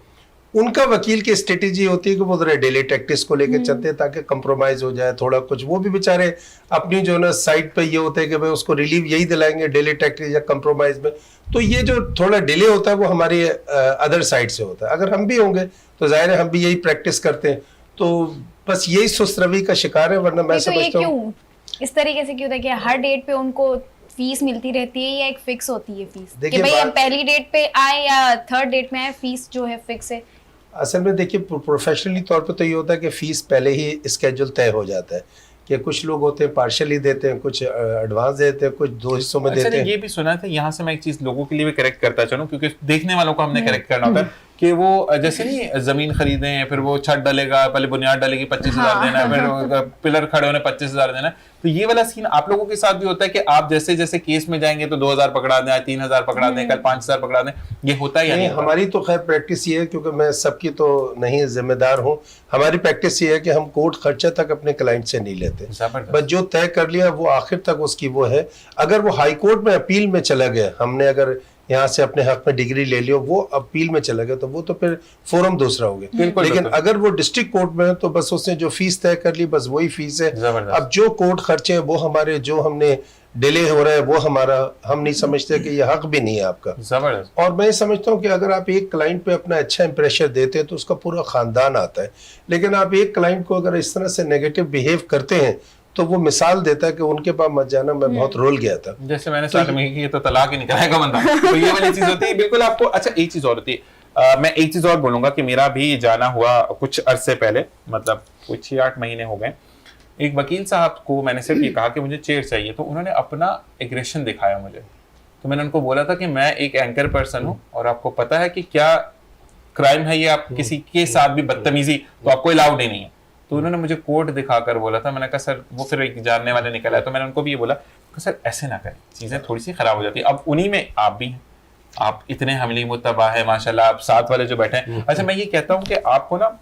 उनका वकील की स्ट्रेटेजी होती है कि वो डेली टैक्टिस को लेकर चलते हैं ताकि कंप्रोमाइज हो जाए थोड़ा कुछ। वो भी बेचारे अपनी जो ना साइड पे ये होता है कि भाई उसको रिलीफ यही दिलाएंगे डेली टैक्टिस या कंप्रोमाइज में। तो ये जो थोड़ा डिले होता है वो हमारी अदर साइड से होता है। अगर हम भी होंगे तो जाहिर है हम भी यही प्रैक्टिस करते हैं, तो बस यही सुस्त रवैये का शिकार है। वरना मैं समझता हूँ इस तरीके से क्यों होता है कि हर डेट पे उनको फीस मिलती रहती है या एक फिक्स होती है फीस कि भाई हम पहली डेट पे आए या थर्ड डेट में आए, फीस जो है फिक्स है? असल में देखिए प्रोफेशनली तौर पे तो ये होता है कि फीस पहले ही स्केड्यूल तय हो जाता है कि कुछ लोग होते हैं पार्शियली देते हैं, कुछ एडवांस देते हैं, कुछ 2 हिस्सों में देते हैं। ये भी सुना था, यहाँ से मैं एक चीज लोगों के लिए भी करेक्ट करता चलूं क्योंकि देखने वालों को हमने करेक्ट करना होता है कि वो जैसे नहीं जमीन खरीदे हैं, फिर वो छत डलेगा, पहले बुनियाद डलेगी 25,000 देना है, फिर पिलर खड़े होने 25,000 देना है। तो ये वाला सीन आप लोगों के साथ भी होता है कि आप जैसे जैसे केस में जाएंगे तो 2,000 पकड़ा दें, 3,000 पकड़ा दें, कल 5,000 पकड़ा दें, ये होता है या नहीं? हमारी तो खैर प्रैक्टिस ये है, क्योंकि मैं सबकी तो नहीं जिम्मेदार हूँ, हमारी प्रैक्टिस ये है कि हम कोर्ट खर्चा तक अपने क्लाइंट से नहीं लेते, बस जो तय कर लिया वो आखिर तक उसकी वो है। अगर वो हाई कोर्ट में अपील में चला गया, हमने अगर यहाँ से अपने हक में डिग्री ले लियो, वो अपील में चला गया तो वो तो फिर फोरम दूसरा हो गया। लेकिन अगर वो डिस्ट्रिक्ट कोर्ट में है तो बस उसने जो फीस तय कर ली बस वही फीस है। अब जो कोर्ट खर्चे हैं वो हमारे, जो हमने डिले हो रहा है वो हमारा, हम नहीं समझते कि ये हक भी नहीं है आपका। जबरदस्त। और मैं समझता हूँ कि अगर आप एक क्लाइंट पे अपना अच्छा इंप्रेशन देते हैं तो उसका पूरा खानदान आता है, लेकिन आप एक क्लाइंट को अगर इस तरह से नेगेटिव बिहेव करते हैं तो वो मिसाल देता है कि उनके पास मत जाना, मैं बहुत रोल गया था। जैसे मैंने स्टार्ट में की तो तलाक ही निकलेगा बंदा, तो ये वाली चीज होती है बिल्कुल आपको। अच्छा एक चीज और होती है, मैं एक चीज और बोलूंगा कि मेरा भी जाना हुआ कुछ अरसे पहले, मतलब कुछ 6-8 महीने हो गए। एक वकील साहब को मैंने सिर्फ ये कहा कि मुझे चेयर चाहिए, तो उन्होंने अपना एग्रेशन दिखाया मुझे। तो मैंने उनको बोला था कि मैं एक एंकर पर्सन हूँ और आपको पता है कि क्या क्राइम है ये, आप किसी के साथ भी बदतमीजी तो आपको अलाउड ही नहीं है। तो उन्होंने मुझे कोर्ट दिखाकर बोला था। मैंने कहा सर, वो फिर एक जानने वाले निकल आया तो मैंने उनको भी ये बोला कि सर ऐसे ना करें, चीज़ें थोड़ी सी खराब हो जाती है। अब उन्हीं में आप भी हैं, आप इतने हमली मुत्तबा है माशाल्लाह, आप साथ वाले जो बैठे हैं। अच्छा मैं ये कहता हूँ कि आपको ना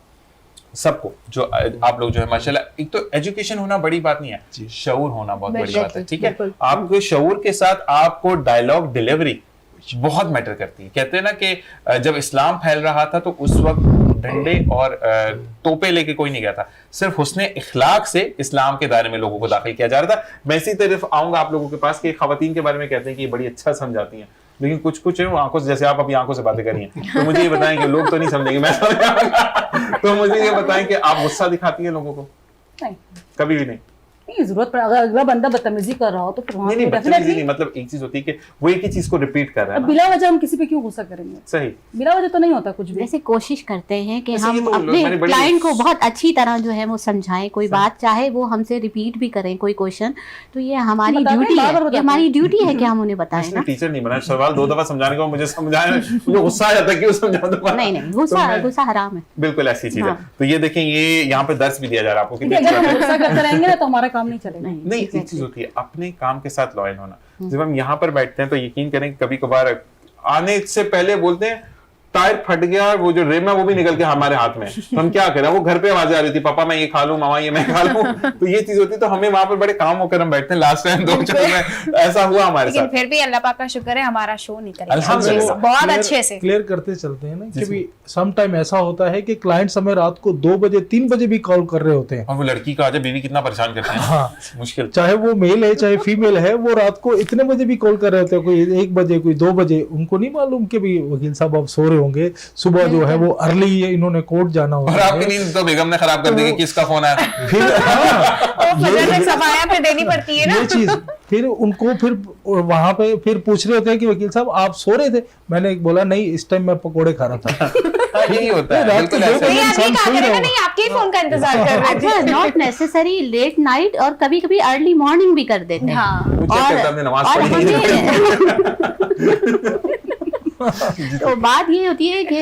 सबको जो आप लोग जो है माशाल्लाह, एक तो एजुकेशन होना बड़ी बात नहीं है, शऊर होना बहुत बड़ी बात है, ठीक है। आपके शऊर के साथ आपको डायलॉग डिलीवरी बहुत मैटर करती है। कहते हैं ना कि जब इस्लाम फैल रहा था तो उस वक्त डंडे और तोपे लेके कोई नहीं गया था, सिर्फ हुस्ने इखलाक से इस्लाम के दायरे में लोगों को दाखिल किया जा रहा था। मैं इसी तरफ आऊंगा आप लोगों के पास कि खवातीन के बारे में कहते हैं कि ये बड़ी अच्छा समझाती हैं, लेकिन कुछ कुछ है वो आंखों से, जैसे आप अपनी आंखों से बातें करी हैं, तो मुझे ये बताएं कि लोग तो नहीं समझेंगे, मैं समझाऊंगा। तो मुझे ये बताएं कि आप गुस्सा दिखाती हैं लोगों को? नहीं, कभी भी नहीं। जरूरत पड़े अगर अगला बंदा बदतमीजी कर रहा हो तो फिर नहीं, बदतमीजी नहीं, मतलब एक चीज होती है कि वो एक ही चीज को रिपीट कर रहा है। बिला वजह हम किसी पे क्यों गुस्सा करेंगे? सही, बिला वजह तो नहीं होता कुछ भी। वैसे कोशिश करते हैं कि वैसे हम तो अपने क्लाइंट को बहुत अच्छी तरह जो है वो समझाएं, कोई बात चाहे वो हमसे रिपीट भी करें कोई क्वेश्चन, तो ये हमारी ड्यूटी है, ये हमारी ड्यूटी है कि हम उन्हें बताएं ना। टीचर नहीं बना, सवाल 2 दफा समझाने को मुझे समझाया, मुझे गुस्सा आ जाता है, क्यों समझा दूं? नहीं, गुस्सा हराम है, बिल्कुल ऐसी चीज है। तो ये देखें, ये यहाँ पे दर्स भी दिया जा रहा है आपको, अगर हम गुस्सा करते रहेंगे ना तो हमारा काम नहीं चलेगा। नहीं, एक चीज होती है अपने काम के साथ लॉयल होना। जब हम यहाँ पर बैठते हैं तो यकीन करें कि कभी कभार आने से पहले बोलते हैं टायर फट गया, वो जो रिम है वो भी निकल के हमारे हाथ में, तो हम क्या करें? वो घर पे आवाज आ रही थी, पापा मैं ये खा लूं, मामा ये मैं खा लूं। तो ये चीज होती, तो हमें वहां पर बड़े काम होकर हम बैठते हैं। लास्ट टाइम 2-4 में ऐसा हुआ हमारे साथ। फिर भी अल्लाह पाक का शुक्र है हमारा शो निकल अल्हम्दुलिल्लाह। गया बहुत अच्छे से। क्लियर करते चलते हैं ना कि भी सम टाइम ऐसा होता है कि क्लाइंट्स हमें रात को 2 बजे 3 बजे भी कॉल कर रहे होते हैं, और वो लड़की का आज बीवी कितना परेशान करते हैं। हाँ मुश्किल, चाहे वो मेल है चाहे फीमेल है, वो रात को इतने बजे भी कॉल कर रहे होते हैं, कोई 1 बजे कोई 2 बजे। उनको नहीं मालूम कि भी वकील साहब अब सो रहे होंगे, सुबह जो है वो अर्ली है, इन्होंने कोर्ट जाना और होता आपकी है। नींद तो बेगम ने खराब कर दी कि किसका फोन आया। फिर फजर में सफाया पे देनी पड़ती है ना ये चीज फिर उनको फिर वहां पे फिर पूछ रहे होते हैं कि वकील साहब आप सो रहे थे? मैंने बोला नहीं, इस टाइम मैं पकोड़े खा रहा था। यही होता है, रात को बिल्कुल ऐसा ही। नहीं, आदमी इंसान क्या सो ही करेगा? रहा नहीं, आपके ही फोन का इंतजार कर रहे अच्छा, नॉट नेसेसरी लेट नाइट, और कभी कभी अर्ली मॉर्निंग भी कर देते हैं। हाँ। वो चेक करता है, हमने नमाज और पढ़ी हमें तो बात ये होती है कि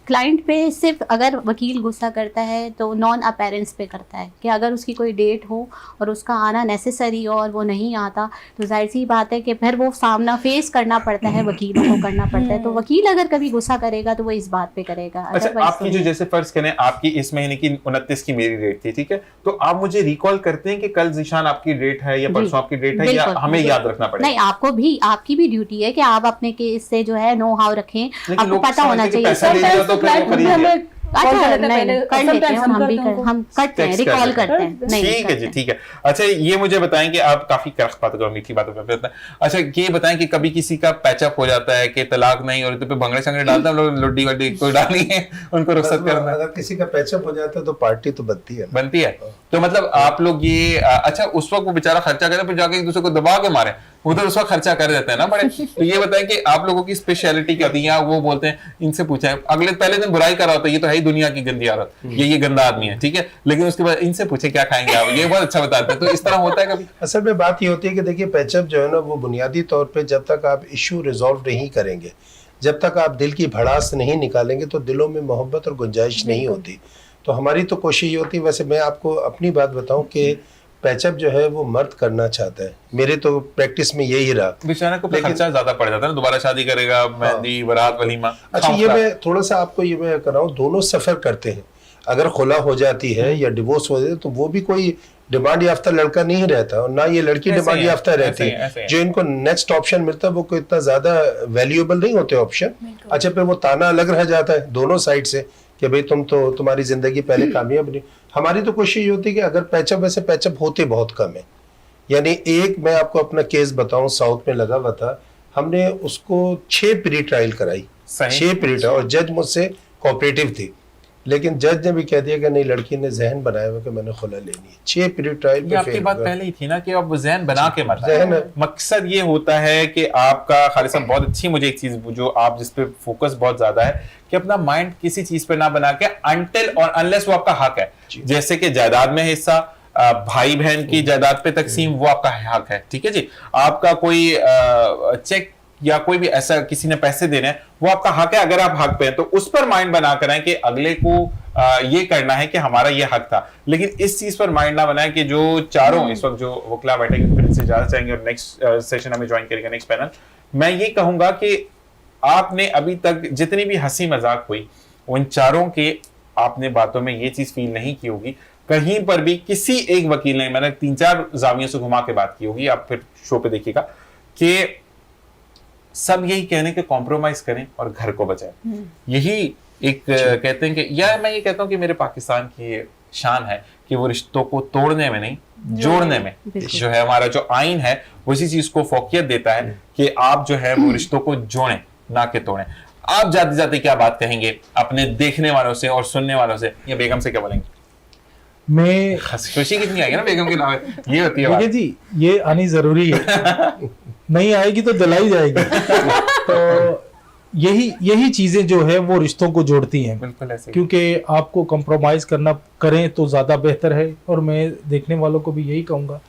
क्लाइंट पे सिर्फ अगर वकील गुस्सा करता है तो नॉन अपेरेंस पे करता है, कि अगर उसकी कोई डेट हो और उसका आना नेसेसरी हो और वो नहीं आता, तो जाहिर सी बात है कि फिर वो सामना फेस करना पड़ता है, वकीलों को करना पड़ता है। तो वकील अगर कभी गुस्सा करेगा तो वो इस बात पे करेगा। अच्छा, Otherwise आपकी तो जो नहीं। जैसे फर्ज करें आपकी इस महीने की 29 की मेरी डेट थी, ठीक है, तो आप मुझे रिकॉल करते हैं कि कल जीशान आपकी डेट है या जी, परसों आपकी डेट है, या बिल्कुल, हमें बिल्कुल। याद रखना पड़ेगा? नहीं, आपकी भी ड्यूटी है कि आप अपने केस से जो है नो हाउ रखें, आपको लोग पता होना समझते हैं कि चाहिए। पैसा दे दिया तो फिर वो खरीद लिया। अच्छा, कॉल कर लेते हैं नहीं, पहले, कर लेते हैं, sometimes हम भी करते हैं, हम करते हैं, Text कर रिकॉल लेते हैं। करते हैं। नहीं, ठीक है करते जी, हैं। ठीक है। अच्छा, ये मुझे बताएं कि आप काफी करख बातों को मीठी बातों पे हैं। अच्छा, ये बताएं कि कभी किसी का पैचअप हो जाता है कि तलाक नहीं और तो पे भंगड़े शंगड़े डालते हैं हम लोग, लुड्डी वड्डी कोई डालनी है, उनको रुखसत करना अगर किसी का पैचअप हो जाता है तो पार्टी तो बनती है ना। बनती है। तो मतलब आप लोग ये अच्छा, उस वक्त वो बेचारा खर्चा करे फिर जाके एक दूसरे को दबा के मारे, उधर उस वक्त खर्चा कर देते हैं ना बड़े। तो ये बताएं कि आप लोगों की स्पेशलिटी क्या होती है? वो बोलते हैं, इनसे पूछा है, अगले पहले दिन बुराई कर रहा होता है, ये तो है ही दुनिया की गंदी औरत, ये गंदा आदमी है, ठीक है, लेकिन उसके बाद इनसे पूछे क्या खाएंगे आप, ये बहुत अच्छा बताते हैं। तो इस तरह होता है कभी? असल में बात ये होती है कि देखिए, पैचअप जो है ना, वो बुनियादी तौर पे जब तक आप इशू रिजॉल्व नहीं करेंगे, जब तक आप दिल की भड़ास नहीं निकालेंगे, तो दिलों में मोहब्बत और गुंजाइश नहीं होती। तो हमारी तो कोशिश ये होती है, वैसे मैं आपको अपनी बात बताऊं कि पैचअप जो है वो मर्द करना चाहता है, मेरे तो प्रैक्टिस में यही रहा। बेचारा को खर्चा ज्यादा पड़ जाता है ना, दोबारा शादी करेगा, मेहंदी, बारात, वलीमा। अच्छा, ये मैं थोड़ा सा आपको ये मैं कराऊं, दोनों सफर करते हैं। अगर खुला हो जाती है या डिवोर्स हो जाती है तो वो भी कोई डिमांड याफ्ता लड़का नहीं रहता, और ना ये लड़की डिमांड याफ्ता रहती है। जो इनको नेक्स्ट ऑप्शन मिलता है वो कोई इतना ज्यादा वैल्यूएबल नहीं होते ऑप्शन। अच्छा, फिर वो ताना अलग रह जाता है दोनों साइड से कि भाई तुम्हारी जिंदगी पहले कामयाब नहीं। हमारी तो कोशिश ये होती है कि अगर पैचअप, वैसे पैचअप होते बहुत कम है, यानी एक मैं आपको अपना केस बताऊं, साउथ में लगा हुआ था, हमने उसको 6 प्री ट्रायल कराई, 6 प्री ट्रायल, और जज मुझसे कोऑपरेटिव थी, लेकिन जज ने भी कह दिया कि नहीं, लड़की ने जहन बनाया हुआ कि मैंने खुला लेनी है। 6 प्री ट्रायल पे आपकी बात पहले ही थी ना कि आप जहन बना के मत। जहन मकसद ये होता है कि आपका खालिद साहब, बहुत अच्छी मुझे एक चीज जो आप जिस पे फोकस बहुत ज्यादा है कि अपना माइंड किसी चीज पे ना बना के अनटिल और अनलेस वो आपका हक है, जैसे कि जायदाद में हिस्सा, भाई बहन की जायदाद पे तकसीम, वो आपका हक है, ठीक है जी। आपका कोई चेक या कोई भी ऐसा किसी ने पैसे देने हैं, वो आपका हक है, अगर आप हक पे हैं तो उस पर माइंड बना कर कि अगले को ये करना है कि हमारा ये हक था। लेकिन इस चीज पर माइंड ना बनाए कि जो चारों इस वक्त जो वकला बैठेंगे फिर से इजाजत चाहेंगे और नेक्स्ट सेशन हमें ज्वाइन करेगा, नेक्स्ट पैनल। मैं ये कहूंगा कि आपने अभी तक जितनी भी हंसी मजाक हुई, उन चारों के आपने बातों में ये चीज फील नहीं की होगी कहीं पर भी किसी एक वकील ने, मैंने 3-4 जावियों से घुमा के बात की होगी, आप फिर शो पे देखिएगा, कि सब यही कहने के कॉम्प्रोमाइज करें और घर को बचाएं। यही एक कहते हैं कि, या मैं ये कहता हूं कि मेरे पाकिस्तान की शान है कि वो रिश्तों को तोड़ने में नहीं, जोड़ने में जो है हमारा जो आइन है वो इसी चीज को फोकियत देता है कि आप जो है वो रिश्तों को जोड़ें ना कि तोड़ें। आप जाते जाते क्या बात कहेंगे अपने देखने वालों से और सुनने वालों से, या बेगम से क्या बोलेंगे? मैं खुशी कितनी आएगी ना बेगम के नाम, ये होती है बात। जी, ये आनी जरूरी है, नहीं आएगी तो दिलाई जाएगी। तो यही चीजें जो है वो रिश्तों को जोड़ती हैं, बिल्कुल ऐसे, क्योंकि आपको कंप्रोमाइज करना करें तो ज़्यादा बेहतर है। और मैं देखने वालों को भी यही कहूँगा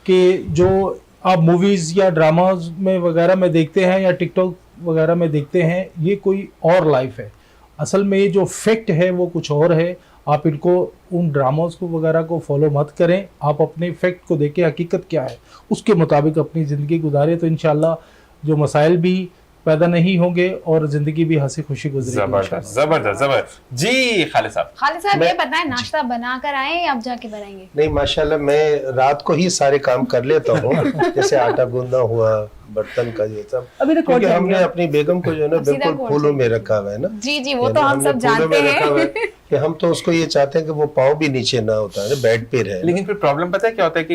कि जो आप मूवीज़ या ड्रामाज में वगैरह में देखते हैं या टिकटॉक वगैरह में देखते हैं, ये कोई और लाइफ है। असल में ये जो फैक्ट है वो कुछ और है। आप इनको, उन ड्रामास को वगैरह को फॉलो मत करें, आप अपने फैक्ट को देखें, हकीकत क्या है उसके मुताबिक अपनी ज़िंदगी गुजारें, तो इंशाल्लाह जो मसाइल भी पैदा नहीं होंगे और जिंदगी भी हंसी खुशी गुजरेगी। जबरदस्त जबरदस्त जबरदस्त। जी खालिद साहब ये बताएं, नाश्ता बना कर आए या अब जाके बनाएंगे? नहीं माशाल्लाह मैं रात को ही सारे काम कर लेता हूँ जैसे आटा गूंदना हुआ, बर्तन का ये सब, अभी तो क्योंकि हमने अपनी बेगम को जो है ना बिल्कुल फूलों में रखा हुआ है ना। जी वो तो हम सब जानते हैं कि हम तो उसको ये चाहते हैं कि वो पाँव भी नीचे ना होता है, बेड पे रहे। लेकिन फिर प्रॉब्लम पता है क्या होता है कि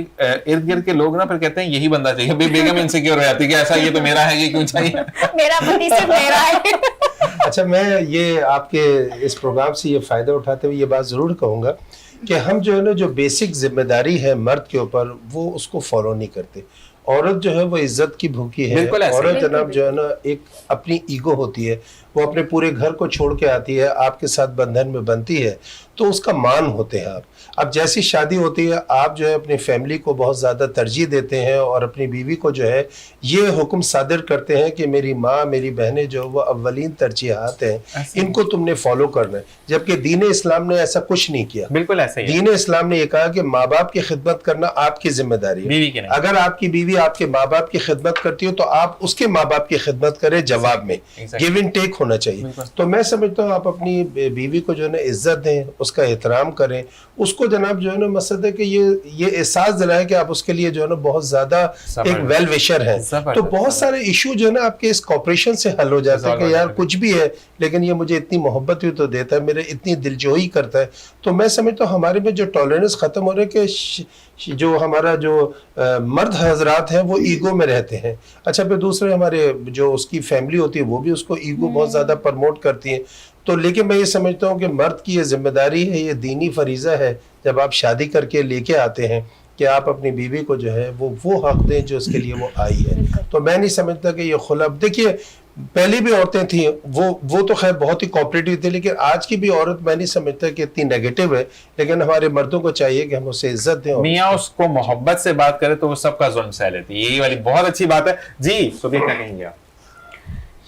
इर्द गिर्द के लोग ना फिर कहते हैं यही बंदा चाहिए, बेगम इनसिक्योर हो जाती है कि ऐसा ये तो मेरा है, ये क्यों चाहिए मेरा पति सिर्फ मेरा है। अच्छा, मैं ये आपके इस प्रोग्राम से ये फायदा उठाते हुए ये बात जरूर कहूंगा कि हम जो है ना, जो बेसिक जिम्मेदारी है मर्द के ऊपर, वो उसको फॉलो नहीं करते। औरत जो है वो इज्जत की भूखी है। औरत जनाब जो है ना, एक अपनी ईगो होती है, वो अपने पूरे घर को छोड़ के आती है, आपके साथ बंधन में बनती है, तो उसका मान होते हैं आप। अब जैसी शादी होती है, आप जो है अपनी फैमिली को बहुत ज़्यादा तरजीह देते हैं और अपनी बीवी को जो है ये हुक्म सादिर करते हैं कि मेरी माँ मेरी बहनें जो वो अव्वलीन तरजीहात हैं, इनको तुमने फॉलो करना है। जबकि दीन इस्लाम ने ऐसा कुछ नहीं किया। बिल्कुल ऐसा ही है। दीन इस्लाम ने ये कहा कि माँ बाप की खिदमत करना आपकी जिम्मेदारी है। अगर आपकी बीवी आपके माँ बाप की खिदमत करती हो तो आप उसके माँ बाप की खिदमत करें, जवाब में गिव एंड टेक होना चाहिए। तो मैं समझता हूँ आप अपनी बीवी को जो है ना इज्जत दें, उसका एहतराम करें, उसको जनाब जो है ना मकसद है कि ये एहसास दिलाएं कि आप उसके लिए जो है ना बहुत ज्यादा एक वेल विशर हैं। तो बहुत सारे इशू जो है ना आपके इस कॉपरेशन से हल हो जाते हैं कि यार कुछ भी है लेकिन ये मुझे इतनी मोहब्बत भी तो देता है, मेरे इतनी दिलजोई करता है। तो मैं समझता हूँ हमारे में जो टॉलरेंस खत्म हो रहे हैं कि जो हमारा जो मर्द हजरात हैं वो ईगो में रहते हैं। अच्छा, फिर दूसरे हमारे जो उसकी फैमिली होती है वो भी उसको ईगो बहुत ज्यादा प्रमोट करती है। तो लेकिन मैं ये समझता हूँ कि मर्द की ये जिम्मेदारी है, ये दीनी फरीजा है, जब आप शादी करके लेके आते हैं कि आप अपनी बीवी को जो है वो हक दें जो उसके लिए वो आई है। तो मैं नहीं समझता कि ये खुला, देखिए पहले भी औरतें थी वो तो खैर बहुत ही कोऑपरेटिव थी, लेकिन आज की भी औरत मैं नहीं समझता कि इतनी नेगेटिव है। लेकिन हमारे मर्दों को चाहिए कि हम उसे इज्जत दें, मियाँ उसको मोहब्बत से बात करें तो वो सबका जुल्म सह लेती है। यही वाली बहुत अच्छी बात है। जी सुबह क्या कहेंगे आप?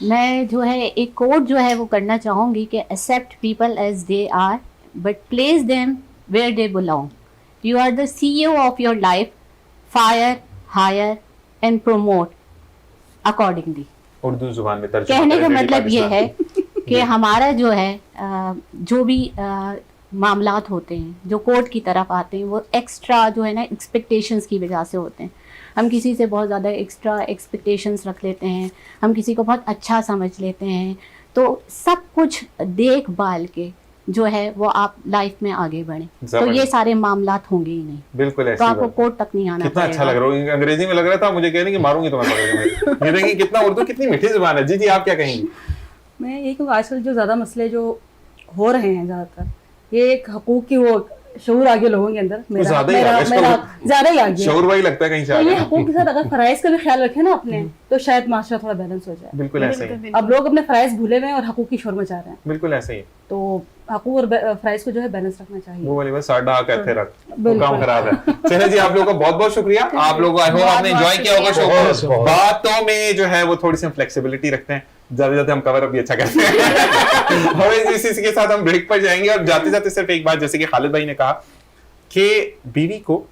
मैं जो है एक कोट जो है वो करना चाहूँगी कि accept people as they are but place them where they belong. You are the CEO of your life, fire hire and promote accordingly. Urdu जुबान में तर्जुमा कहने का मतलब ये है कि हमारा जो है जो भी मामलात होते हैं जो कोर्ट की तरफ आते हैं वो एक्स्ट्रा जो है ना एक्सपेक्टेशंस की वजह से होते हैं। हम किसी से बहुत ज़्यादा एक्स्ट्रा एक्सपेक्टेशंस रख लेते हैं, हम किसी को बहुत अच्छा समझ लेते हैं। तो सब कुछ देख भाल के जो है वो आप लाइफ में आगे बढ़े तो ये सारे मामलात होंगे ही नहीं। बिल्कुल ऐसी तो आपको कोर्ट तक नहीं आना। कितना अच्छा लग रहा है, अंग्रेजी में लग रहा था मुझे कहने की मारूंगी तुम्हें। ये देखिए कितना उर्दू कितनी मीठी जुबान है। जी जी आप क्या कहेंगी? मैं ये कहूँगा आजकल जो ज़्यादा मसले जो हो रहे हैं ज़्यादातर, ये एक हकूक की वो शऊर आ गया लोगों के अंदर, मेरा ज्यादा ही आ गया शऊर वही लगता है कहीं से। तो ये हकूक के साथ अगर फराइज का भी ख्याल रखें ना अपने, तो शायद माशरा थोड़ा बैलेंस हो जाए। बिल्कुल ऐसे ही। अब लोग अपने फराइज भूले हुए हैं और हकूक की शोर मचा रहे हैं। बिल्कुल ऐसे ही। तो हकूक और फराइज को जो है बैलेंस रखना चाहिए। वो वाली बस साढ़ा कहते रख, काम खराब है। चलिए जी, आप लोगों का बहुत बहुत शुक्रिया। आप लोगों को आपने एंजॉय किया होगा शो को। बातों में जो है वो थोड़ी सी फ्लेक्सिबिलिटी रखते हैं, ज्यादा ज्यादा हम कवर अप भी अच्छा करते हैं। हमें इसी के साथ हम ब्रेक पर जाएंगे और जाते जाते सिर्फ एक बात, जैसे कि खालिद भाई ने कहा कि बीवी को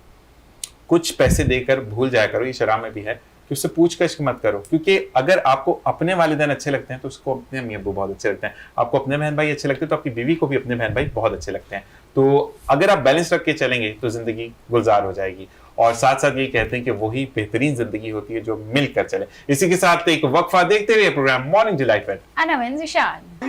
कुछ पैसे देकर भूल जाया करो, ये शरआ में भी है कि उससे पूछ कर इश्क मत करो। क्योंकि अगर आपको अपने वालिदैन अच्छे लगते हैं तो उसको अपने अम्मी अब्बू बहुत अच्छे लगते हैं, आपको अपने बहन भाई अच्छे लगते हैं तो आपकी बीवी को भी अपने बहन भाई बहुत अच्छे लगते हैं। तो अगर आप बैलेंस रख के चलेंगे तो जिंदगी गुलजार हो जाएगी। और साथ साथ ये कहते हैं कि वही बेहतरीन जिंदगी होती है जो मिलकर चले। इसी के साथ एक वक्फा देखते हुए प्रोग्राम मॉर्निंग डिलाइट में अना मैं ज़िशान।